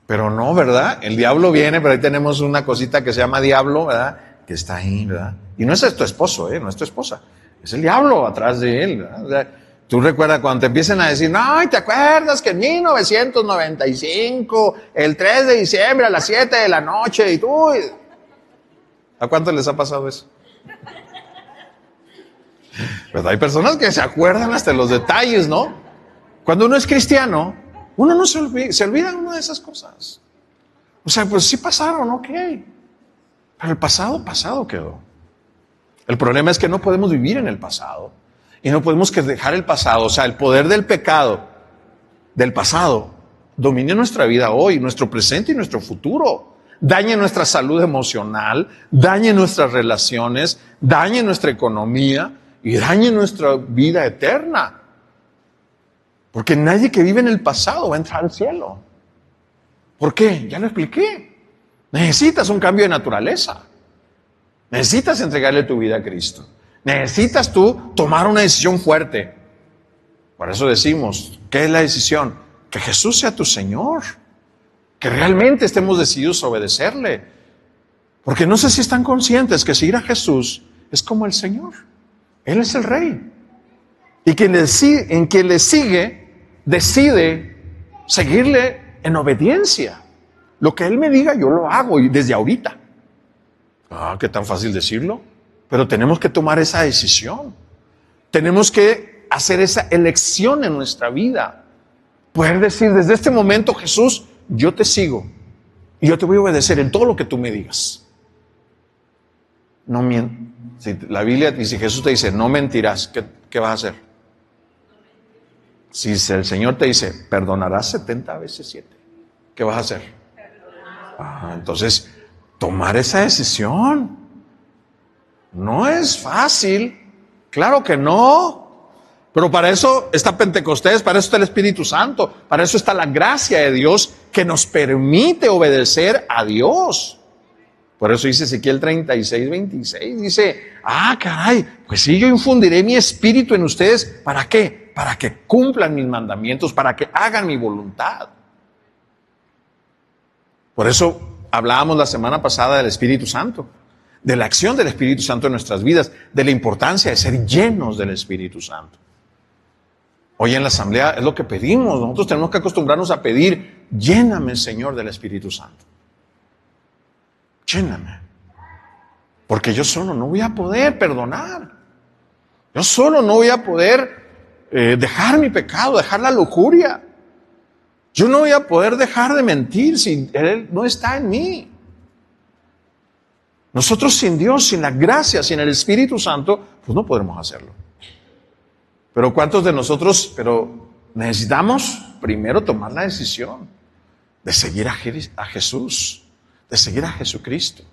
Pero no, ¿verdad? El diablo viene, pero ahí tenemos una cosita que se llama diablo, ¿verdad? Que está ahí, ¿verdad? Y no es tu esposo, no es tu esposa. Es el diablo atrás de él, ¿verdad? O sea, tú recuerdas cuando te empiezan a decir, no, ¿te acuerdas que en 1995, el 3 de diciembre a las 7 de la noche, y tú... ¿A cuántos les ha pasado eso? Pues hay personas que se acuerdan hasta los detalles, ¿no? Cuando uno es cristiano, uno no se olvida una de esas cosas. O sea, pues sí pasaron, ok. Pero el pasado quedó. El problema es que no podemos vivir en el pasado. Y no podemos dejar el pasado, o sea, el poder del pecado, del pasado, domine nuestra vida hoy, nuestro presente y nuestro futuro. Dañe nuestra salud emocional, dañe nuestras relaciones, dañe nuestra economía y dañe nuestra vida eterna. Porque nadie que vive en el pasado va a entrar al cielo. ¿Por qué? Ya lo expliqué. Necesitas un cambio de naturaleza. Necesitas entregarle tu vida a Cristo. Necesitas tú tomar una decisión fuerte. Por eso decimos, ¿qué es la decisión? Que Jesús sea tu Señor. Que realmente estemos decididos a obedecerle. Porque no sé si están conscientes que seguir a Jesús es como el Señor. Él es el Rey. Y quien le sigue, decide seguirle en obediencia. Lo que Él me diga, yo lo hago y desde ahorita. Qué tan fácil decirlo. Pero tenemos que tomar esa decisión. Tenemos que hacer esa elección en nuestra vida. Poder decir, desde este momento, Jesús, yo te sigo. Y yo te voy a obedecer en todo lo que tú me digas. No mientas. Si la Biblia dice, Jesús te dice, no mentirás, ¿qué vas a hacer? Si el Señor te dice, perdonarás 70 veces 7, ¿qué vas a hacer? Entonces, tomar esa decisión no es fácil, claro que no, pero para eso está Pentecostés, para eso está el Espíritu Santo, para eso está la gracia de Dios que nos permite obedecer a Dios. Por eso dice Ezequiel 36:26, dice, caray, pues sí, yo infundiré mi espíritu en ustedes, ¿para qué? Para que cumplan mis mandamientos, para que hagan mi voluntad. Por eso hablábamos la semana pasada del Espíritu Santo, de la acción del Espíritu Santo en nuestras vidas, de la importancia de ser llenos del Espíritu Santo. Hoy en la asamblea es lo que pedimos, nosotros tenemos que acostumbrarnos a pedir, lléname, Señor, del Espíritu Santo. Lléname. Porque yo solo no voy a poder perdonar. Yo solo no voy a poder dejar mi pecado, dejar la lujuria. Yo no voy a poder dejar de mentir si Él no está en mí. Nosotros sin Dios, sin la gracia, sin el Espíritu Santo, pues no podremos hacerlo. Pero ¿cuántos de nosotros, necesitamos primero tomar la decisión de seguir a Jesús, de seguir a Jesucristo?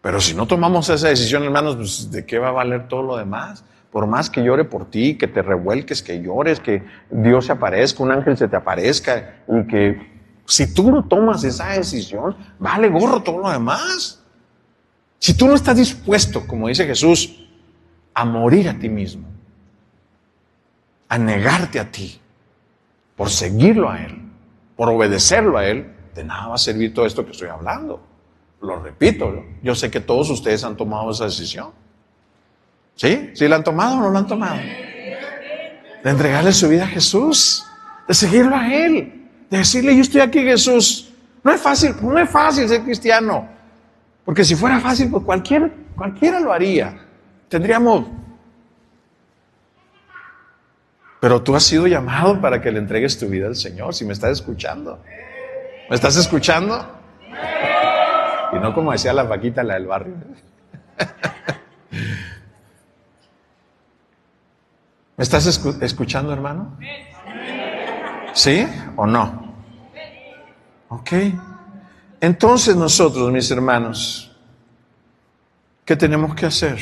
Pero si no tomamos esa decisión, hermanos, pues ¿de qué va a valer todo lo demás? Por más que llore por ti, que te revuelques, que llores, que Dios se aparezca, un ángel se te aparezca, y que si tú no tomas esa decisión, vale gorro todo lo demás. Si tú no estás dispuesto, como dice Jesús, a morir a ti mismo, a negarte a ti, por seguirlo a Él, por obedecerlo a Él, de nada va a servir todo esto que estoy hablando. Lo repito, yo sé que todos ustedes han tomado esa decisión. ¿Sí? ¿Sí la han tomado o no la han tomado? De entregarle su vida a Jesús, de seguirlo a Él, de decirle, yo estoy aquí, Jesús. No es fácil ser cristiano. Porque si fuera fácil, pues cualquiera lo haría. Tendríamos... Pero tú has sido llamado para que le entregues tu vida al Señor, si me estás escuchando. ¿Me estás escuchando? Y no como decía la vaquita, la del barrio. ¿Me estás escuchando, hermano? ¿Sí o no? Ok. Entonces nosotros, mis hermanos, ¿qué tenemos que hacer?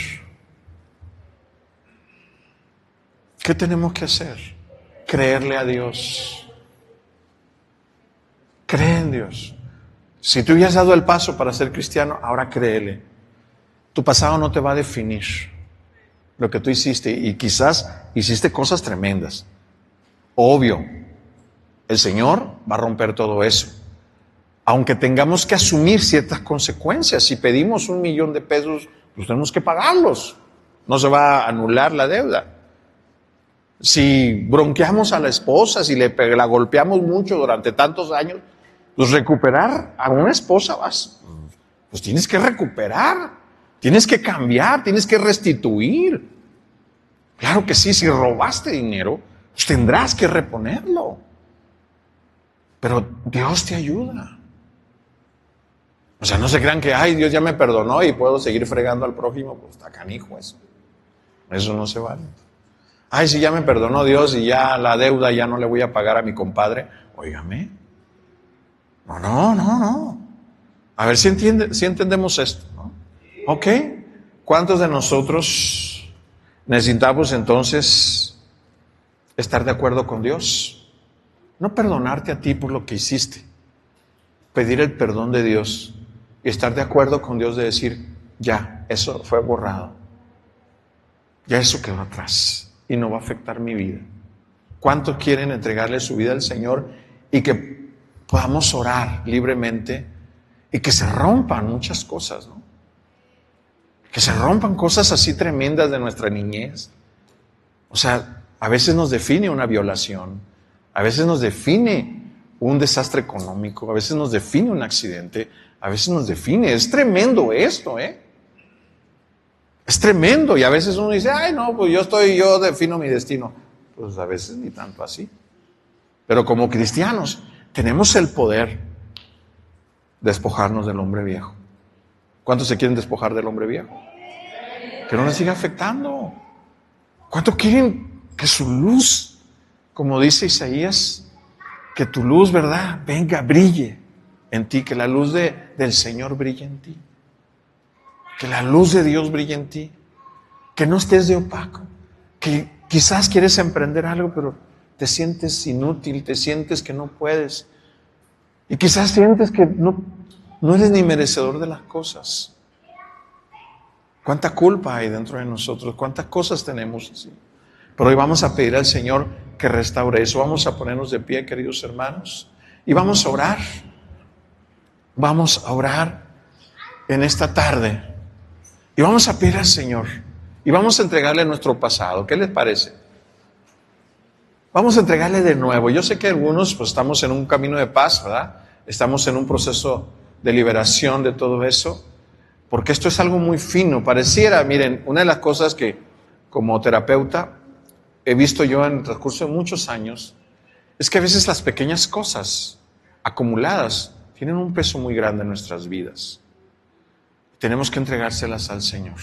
¿Qué tenemos que hacer? Creerle a Dios. Cree en Dios. Si tú ya has dado el paso para ser cristiano, ahora créele. Tu pasado no te va a definir lo que tú hiciste, y quizás hiciste cosas tremendas. Obvio, el Señor va a romper todo eso. Aunque tengamos que asumir ciertas consecuencias. Si pedimos $1,000,000, pues tenemos que pagarlos. No se va a anular la deuda. Si bronqueamos a la esposa, si la golpeamos mucho durante tantos años, pues recuperar a una esposa pues tienes que recuperar, tienes que cambiar, tienes que restituir. Claro que sí, si robaste dinero, pues tendrás que reponerlo. Pero Dios te ayuda. O sea, no se crean que, ay, Dios ya me perdonó y puedo seguir fregando al prójimo. Pues está canijo eso. Eso no se vale. Ay, si ya me perdonó Dios y ya la deuda ya no le voy a pagar a mi compadre. Óigame. No. A ver si entendemos esto, ¿no? Ok. ¿Cuántos de nosotros necesitamos entonces estar de acuerdo con Dios? No perdonarte a ti por lo que hiciste. Pedir el perdón de Dios y estar de acuerdo con Dios de decir, ya, eso fue borrado. Ya eso quedó atrás y no va a afectar mi vida. ¿Cuántos quieren entregarle su vida al Señor y que podamos orar libremente y que se rompan muchas cosas, ¿no? Que se rompan cosas así tremendas de nuestra niñez. O sea, a veces nos define una violación, a veces nos define un desastre económico, a veces nos define un accidente, a veces nos define. Es tremendo esto, ¿eh? Es tremendo. Y a veces uno dice, ay, no, pues yo defino mi destino. Pues a veces ni tanto así. Pero como cristianos tenemos el poder de despojarnos del hombre viejo. ¿Cuántos se quieren despojar del hombre viejo? Que no les siga afectando. ¿Cuántos quieren que su luz, como dice Isaías, que tu luz, ¿verdad?, venga, brille en ti, que la luz del Señor brille en ti, que la luz de Dios brille en ti, que no estés de opaco, que quizás quieres emprender algo, pero te sientes inútil, te sientes que no puedes, y quizás sientes que no eres ni merecedor de las cosas. ¿Cuánta culpa hay dentro de nosotros? ¿Cuántas cosas tenemos así? Pero hoy vamos a pedir al Señor que restaure eso. Vamos a ponernos de pie, queridos hermanos, y vamos a orar. Vamos a orar en esta tarde y vamos a pedir al Señor y vamos a entregarle nuestro pasado. ¿Qué les parece? Vamos a entregarle de nuevo. Yo sé que algunos pues estamos en un camino de paz, ¿verdad? Estamos en un proceso de liberación de todo eso, porque esto es algo muy fino. Pareciera, miren, una de las cosas que como terapeuta he visto yo en el transcurso de muchos años es que a veces las pequeñas cosas acumuladas tienen un peso muy grande en nuestras vidas. Tenemos que entregárselas al Señor.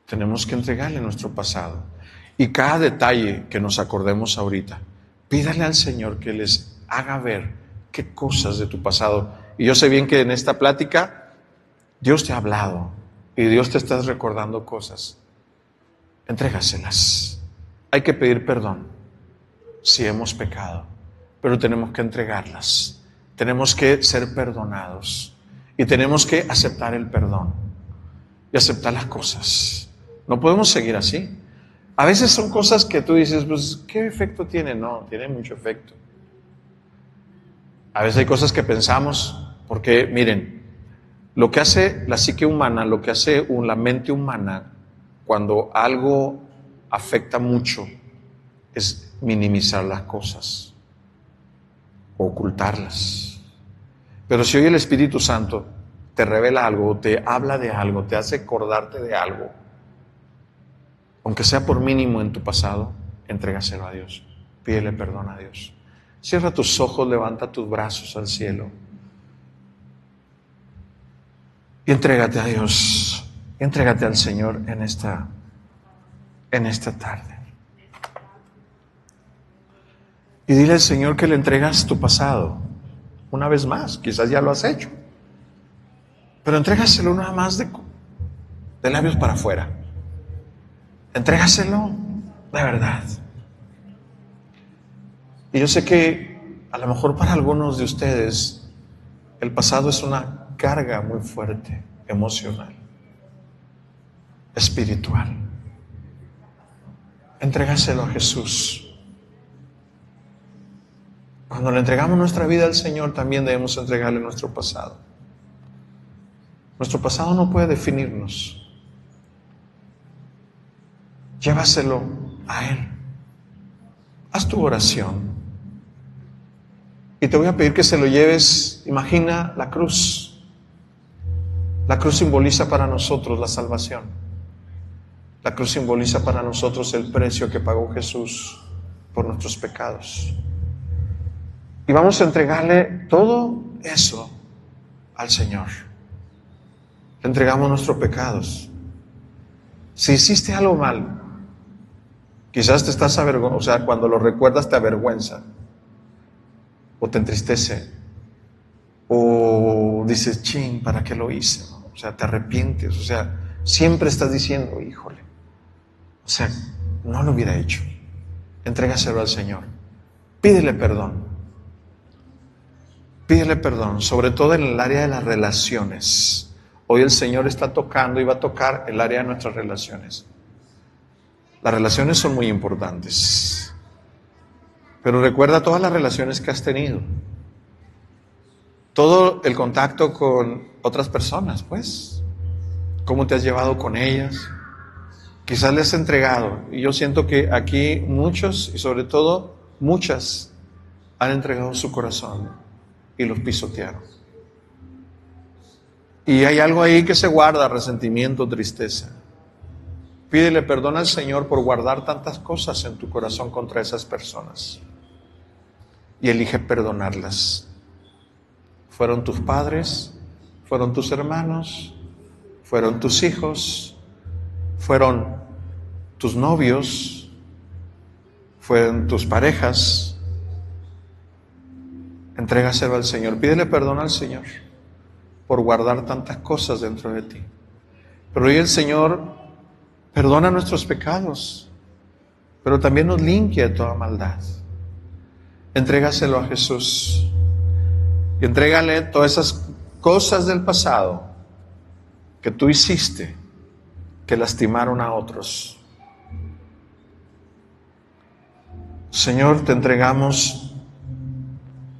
Tenemos que entregarle nuestro pasado. Y cada detalle que nos acordemos ahorita, pídale al Señor que les haga ver qué cosas de tu pasado. Y yo sé bien que en esta plática Dios te ha hablado y Dios te está recordando cosas. Entrégaselas. Hay que pedir perdón si hemos pecado, pero tenemos que entregarlas. Tenemos que ser perdonados y tenemos que aceptar el perdón y aceptar las cosas. No podemos seguir así. A veces son cosas que tú dices, pues, ¿qué efecto tiene? No, tiene mucho efecto. A veces hay cosas que pensamos, porque miren, lo que hace la psique humana, lo que hace la mente humana, cuando algo afecta mucho, es minimizar las cosas, ocultarlas. Pero si hoy el Espíritu Santo te revela algo, te habla de algo, te hace acordarte de algo, aunque sea por mínimo en tu pasado, entrégaselo a Dios. Pídele perdón a Dios. Cierra tus ojos, levanta tus brazos al cielo y entrégate a Dios. Entrégate al Señor en esta tarde. Y dile al Señor que le entregas tu pasado. Una vez más, quizás ya lo has hecho. Pero entrégaselo nada más de labios para afuera. Entrégaselo de verdad. Y yo sé que a lo mejor para algunos de ustedes El pasado es una carga muy fuerte, emocional, espiritual. Entrégaselo a Jesús. Cuando le entregamos nuestra vida al Señor, también debemos entregarle nuestro pasado. Nuestro pasado no puede definirnos. Llévaselo a Él. Haz tu oración. Y te voy a pedir que se lo lleves. Imagina la cruz. La cruz simboliza para nosotros la salvación. La cruz simboliza para nosotros el precio que pagó Jesús por nuestros pecados. Y vamos a entregarle todo eso al Señor. Le entregamos nuestros pecados. Si hiciste algo mal, quizás te estás avergonzando, o sea, cuando lo recuerdas te avergüenza, o te entristece, o dices, chin, ¿para qué lo hice? O sea, te arrepientes, o sea, siempre estás diciendo, híjole, o sea, no lo hubiera hecho. Entrégaselo al Señor. Pídele perdón. Pídele perdón, sobre todo en el área de las relaciones. Hoy el Señor está tocando y va a tocar el área de nuestras relaciones. Las relaciones son muy importantes. Pero recuerda todas las relaciones que has tenido. Todo el contacto con otras personas, pues. ¿Cómo te has llevado con ellas? Quizás les has entregado. Y yo siento que aquí muchos, y sobre todo muchas, han entregado su corazón y los pisotearon. Y hay algo ahí que se guarda, resentimiento, tristeza. Pídele perdón al Señor por guardar tantas cosas en tu corazón contra esas personas. Y elige perdonarlas. Fueron tus padres, fueron tus hermanos, fueron tus hijos, fueron tus novios, fueron tus parejas. Entrégaselo al Señor. Pídele perdón al Señor por guardar tantas cosas dentro de ti. Pero hoy el Señor perdona nuestros pecados, pero también nos limpia de toda maldad. Entrégaselo a Jesús y entrégale todas esas cosas del pasado que tú hiciste, que lastimaron a otros. Señor, te entregamos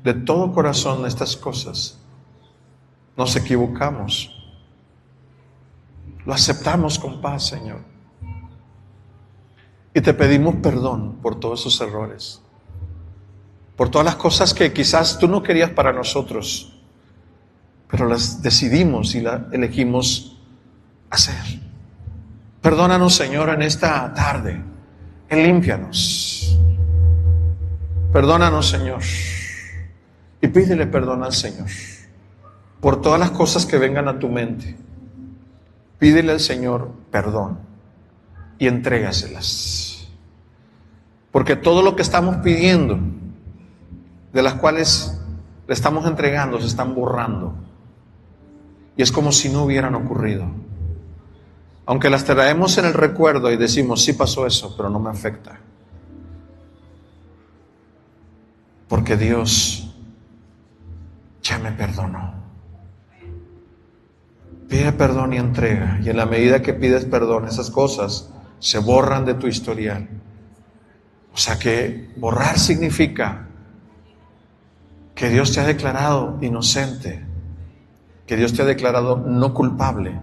de todo corazón estas cosas. Nos equivocamos. Lo aceptamos con paz, Señor. Y te pedimos perdón por todos esos errores. Por todas las cosas que quizás tú no querías para nosotros, pero las decidimos y las elegimos hacer. Perdónanos, Señor, en esta tarde. Y límpianos. Perdónanos, Señor. Y pídele perdón al Señor por todas las cosas que vengan a tu mente. Pídele al Señor perdón y entrégaselas. Porque todo lo que estamos pidiendo, de las cuales le estamos entregando, se están borrando. Y es como si no hubieran ocurrido. Aunque las traemos en el recuerdo y decimos, sí pasó eso, pero no me afecta. Porque Dios ya me perdonó. Pide perdón y entrega. Y en la medida que pides perdón, esas cosas se borran de tu historial. O sea que borrar significa que Dios te ha declarado inocente, que Dios te ha declarado no culpable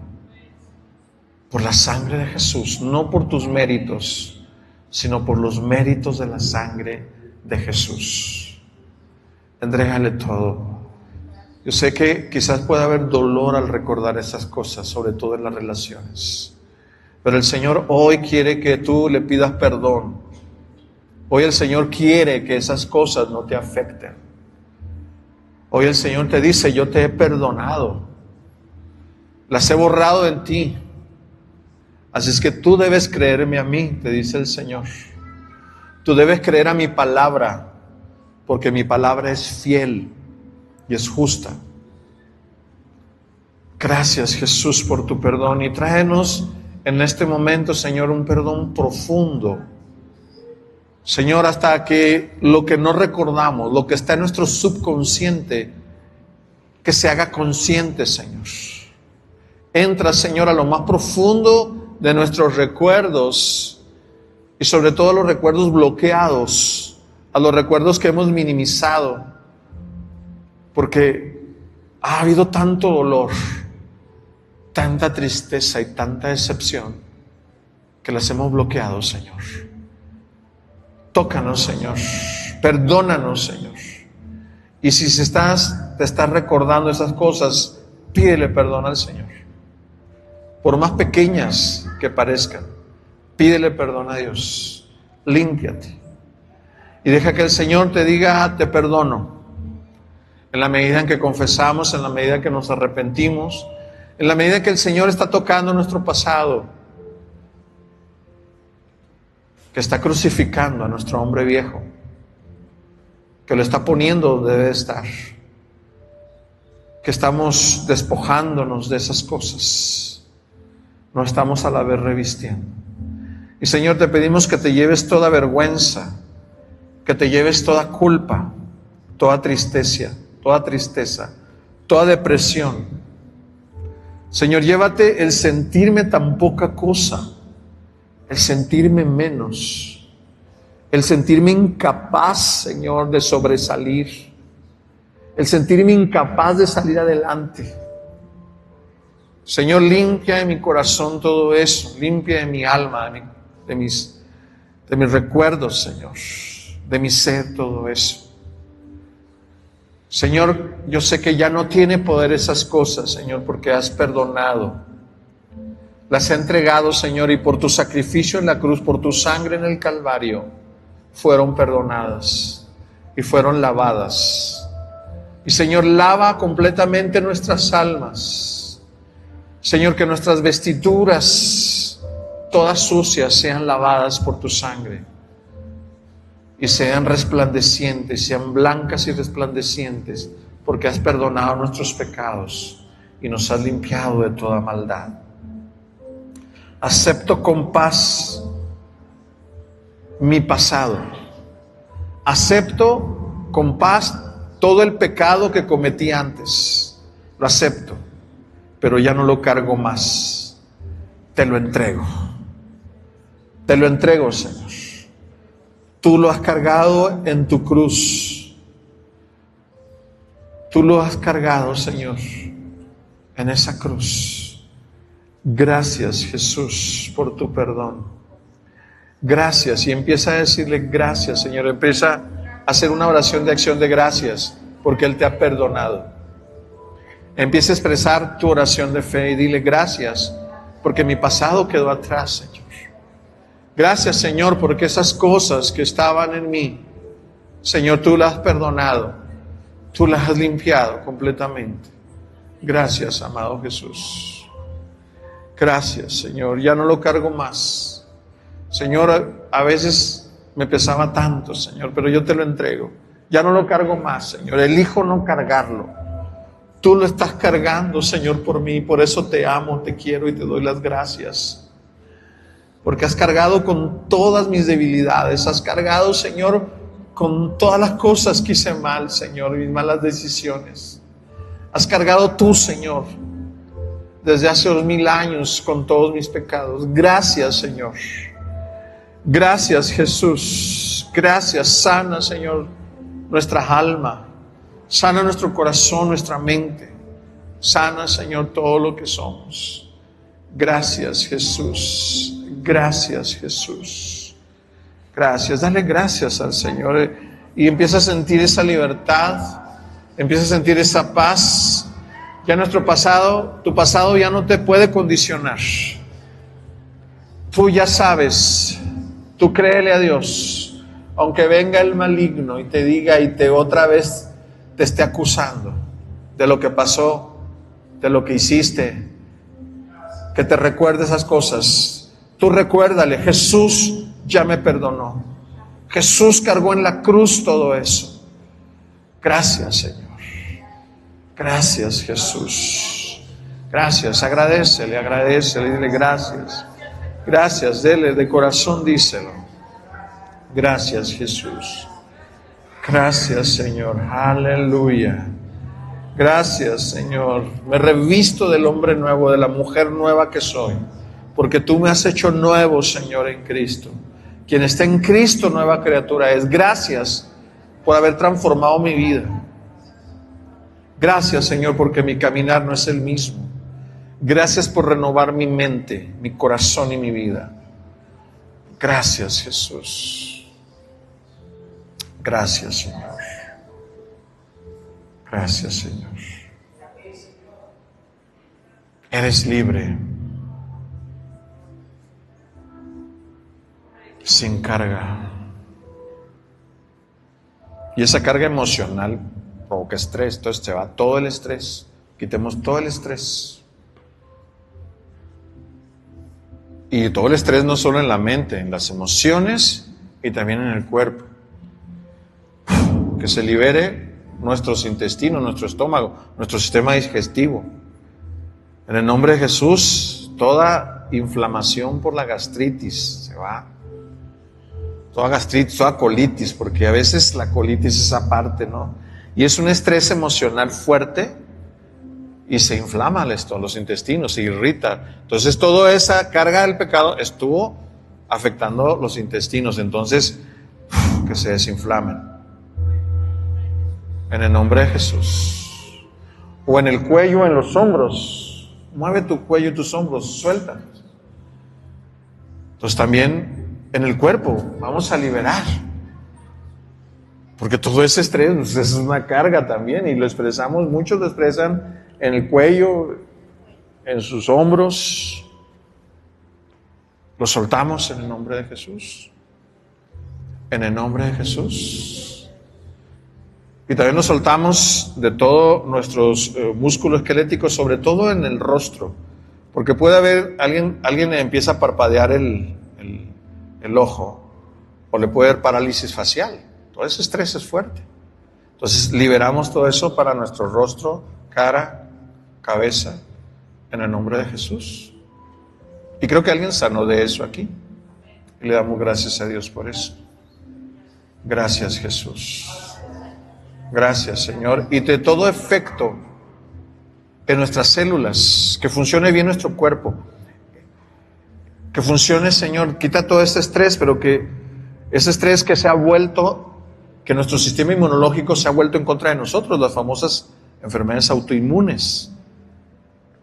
por la sangre de Jesús, no por tus méritos, sino por los méritos de la sangre de Jesús. Entrégale todo. Yo sé que quizás pueda haber dolor al recordar esas cosas, sobre todo en las relaciones. Pero el Señor hoy quiere que tú le pidas perdón. Hoy el Señor quiere que esas cosas no te afecten. Hoy el Señor te dice, yo te he perdonado. Las he borrado en ti. Así es que tú debes creerme a mí, te dice el Señor. Tú debes creer a mi palabra, porque mi palabra es fiel y es justa. Gracias, Jesús, por tu perdón, y tráenos en este momento, Señor, un perdón profundo. Señor, hasta que lo que no recordamos, lo que está en nuestro subconsciente, que se haga consciente, Señor. Entra, Señor, a lo más profundo de nuestros recuerdos y sobre todo a los recuerdos bloqueados, a los recuerdos que hemos minimizado, porque ha habido tanto dolor, tanta tristeza y tanta decepción que las hemos bloqueado, Señor. Tócanos, Señor. Perdónanos, Señor. Y si te estás recordando esas cosas, pídele perdón al Señor. Por más pequeñas que parezcan, pídele perdón a Dios. Límpiate. Y deja que el Señor te diga, te perdono. En la medida en que confesamos, en la medida que nos arrepentimos, en la medida que el Señor está tocando nuestro pasado, que está crucificando a nuestro hombre viejo, que lo está poniendo donde debe estar, que estamos despojándonos de esas cosas, no estamos a la vez revistiendo. Y Señor, te pedimos que te lleves toda vergüenza, que te lleves toda culpa, toda tristeza, toda depresión. Señor, llévate el sentirme tan poca cosa, el sentirme menos, el sentirme incapaz, Señor, de sobresalir, el sentirme incapaz de salir adelante. Señor, limpia de mi corazón todo eso, limpia de mi alma, de mis recuerdos, Señor, de mi ser todo eso. Señor, yo sé que ya no tiene poder esas cosas, Señor, porque has perdonado. Las he entregado, Señor, y por tu sacrificio en la cruz, por tu sangre en el Calvario, fueron perdonadas y fueron lavadas. Y Señor, lava completamente nuestras almas. Señor, que nuestras vestiduras, todas sucias, sean lavadas por tu sangre y sean resplandecientes, sean blancas y resplandecientes, porque has perdonado nuestros pecados y nos has limpiado de toda maldad. Acepto con paz mi pasado. Acepto con paz todo el pecado que cometí antes. Lo acepto, pero ya no lo cargo más. Te lo entrego. Te lo entrego, Señor. Tú lo has cargado en tu cruz. Tú lo has cargado, Señor, en esa cruz. Gracias, Jesús, por tu perdón. Gracias. Y empieza a decirle gracias, Señor. Empieza a hacer una oración de acción de gracias porque Él te ha perdonado. Empieza a expresar tu oración de fe y dile gracias porque mi pasado quedó atrás, Señor. Gracias, Señor, porque esas cosas que estaban en mí, Señor, tú las has perdonado. Tú las has limpiado completamente. Gracias, amado Jesús. Gracias, Señor, ya no lo cargo más. Señor, a veces me pesaba tanto, Señor, pero yo te lo entrego. Ya no lo cargo más, Señor, elijo no cargarlo. Tú lo estás cargando, Señor, por mí, por eso te amo, te quiero y te doy las gracias. Porque has cargado con todas mis debilidades, has cargado, Señor, con todas las cosas que hice mal, Señor, mis malas decisiones. Has cargado tú, Señor, desde hace 2000 años con todos mis pecados. Gracias, Señor. Gracias, Jesús. Gracias. Sana, Señor, nuestra alma. Sana nuestro corazón, nuestra mente. Sana, Señor, todo lo que somos. Gracias, Jesús. Gracias, Jesús. Gracias. Dale gracias al Señor y empieza a sentir esa libertad. Empieza a sentir esa paz. Ya nuestro pasado, tu pasado ya no te puede condicionar. Tú ya sabes, tú créele a Dios, aunque venga el maligno y te diga y te otra vez te esté acusando de lo que pasó, de lo que hiciste, que te recuerde esas cosas. Tú recuérdale, Jesús ya me perdonó. Jesús cargó en la cruz todo eso. Gracias, Señor. Gracias, Jesús. Gracias, agradécele, dile gracias. Gracias, dele de corazón, díselo. Gracias, Jesús. Gracias, Señor. Aleluya. Gracias, Señor. Me revisto del hombre nuevo, de la mujer nueva que soy, porque tú me has hecho nuevo, Señor, en Cristo. Quien está en Cristo, nueva criatura es. Gracias por haber transformado mi vida. Gracias, Señor, porque mi caminar no es el mismo. Gracias por renovar mi mente, mi corazón y mi vida. Gracias, Jesús. Gracias, Señor. Gracias, Señor. Eres libre, sin carga. Y esa carga emocional provoca estrés, entonces te va todo el estrés. Quitemos todo el estrés. Y todo el estrés no solo en la mente, en las emociones y también en el cuerpo. Que se libere nuestros intestinos, nuestro estómago, nuestro sistema digestivo. En el nombre de Jesús, toda inflamación por la gastritis se va. Toda gastritis, toda colitis, porque a veces la colitis es aparte, ¿no? Y es un estrés emocional fuerte y se inflama los intestinos, se irrita. Entonces toda esa carga del pecado estuvo afectando los intestinos. Entonces, que se desinflamen. En el nombre de Jesús. O en el cuello, en los hombros. Mueve tu cuello y tus hombros, suelta. Entonces también en el cuerpo vamos a liberar. Porque todo ese estrés pues, es una carga también y lo expresamos, muchos lo expresan en el cuello, en sus hombros. Lo soltamos en el nombre de Jesús. En el nombre de Jesús. Y también nos soltamos de todos nuestros músculos esqueléticos, sobre todo en el rostro. Porque puede haber, alguien empieza a parpadear el ojo, o le puede dar parálisis facial. Todo ese estrés es fuerte. Entonces liberamos todo eso para nuestro rostro, cara, cabeza, en el nombre de Jesús. Y creo que alguien sanó de eso aquí. Y le damos gracias a Dios por eso. Gracias, Jesús. Gracias, Señor. Y de todo efecto en nuestras células, que funcione bien nuestro cuerpo. Que funcione, Señor, quita todo ese estrés, pero que ese estrés que se ha vuelto, que nuestro sistema inmunológico se ha vuelto en contra de nosotros, las famosas enfermedades autoinmunes.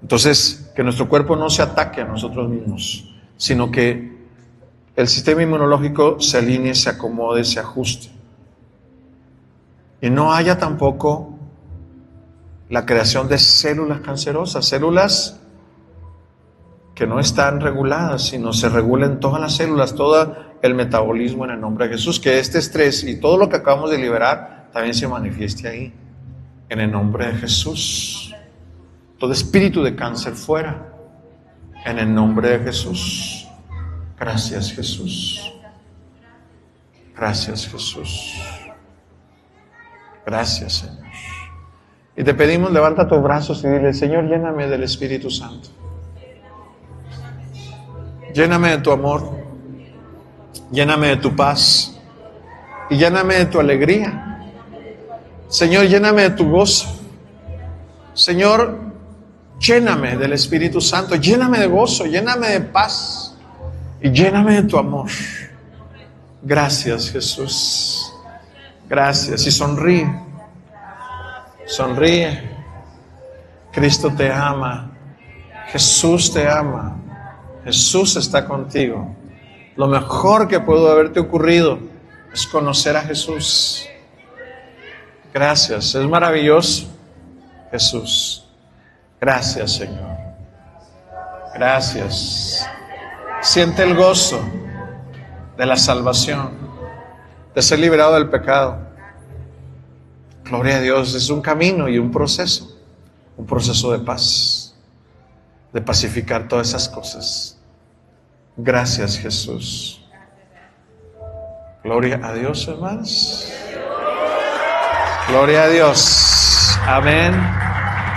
Entonces, que nuestro cuerpo no se ataque a nosotros mismos, sino que el sistema inmunológico se alinee, se acomode, se ajuste. Y no haya tampoco la creación de células cancerosas, células que no están reguladas, sino se regulen todas las células, todo el metabolismo en el nombre de Jesús, que este estrés y todo lo que acabamos de liberar también se manifieste ahí, en el nombre de Jesús. Todo espíritu de cáncer fuera, en el nombre de Jesús. Gracias, Jesús. Gracias, Jesús. Gracias, Señor. Y te pedimos, levanta tus brazos y dile: Señor, lléname del Espíritu Santo. Lléname de tu amor. Lléname de tu paz. Y lléname de tu alegría. Señor, lléname de tu gozo. Señor, lléname del Espíritu Santo. Lléname de gozo, lléname de paz. Y lléname de tu amor. Gracias, Jesús. Gracias. Y sonríe. Sonríe. Cristo te ama. Jesús te ama. Jesús está contigo. Lo mejor que pudo haberte ocurrido es conocer a Jesús. Gracias. Es maravilloso, Jesús. Gracias, Señor. Gracias. Siente el gozo de la salvación, de ser liberado del pecado. Gloria a Dios. Es un camino y un proceso de paz, de pacificar todas esas cosas. Gracias, Jesús. Gloria a Dios, hermanos. Gloria a Dios. Amén.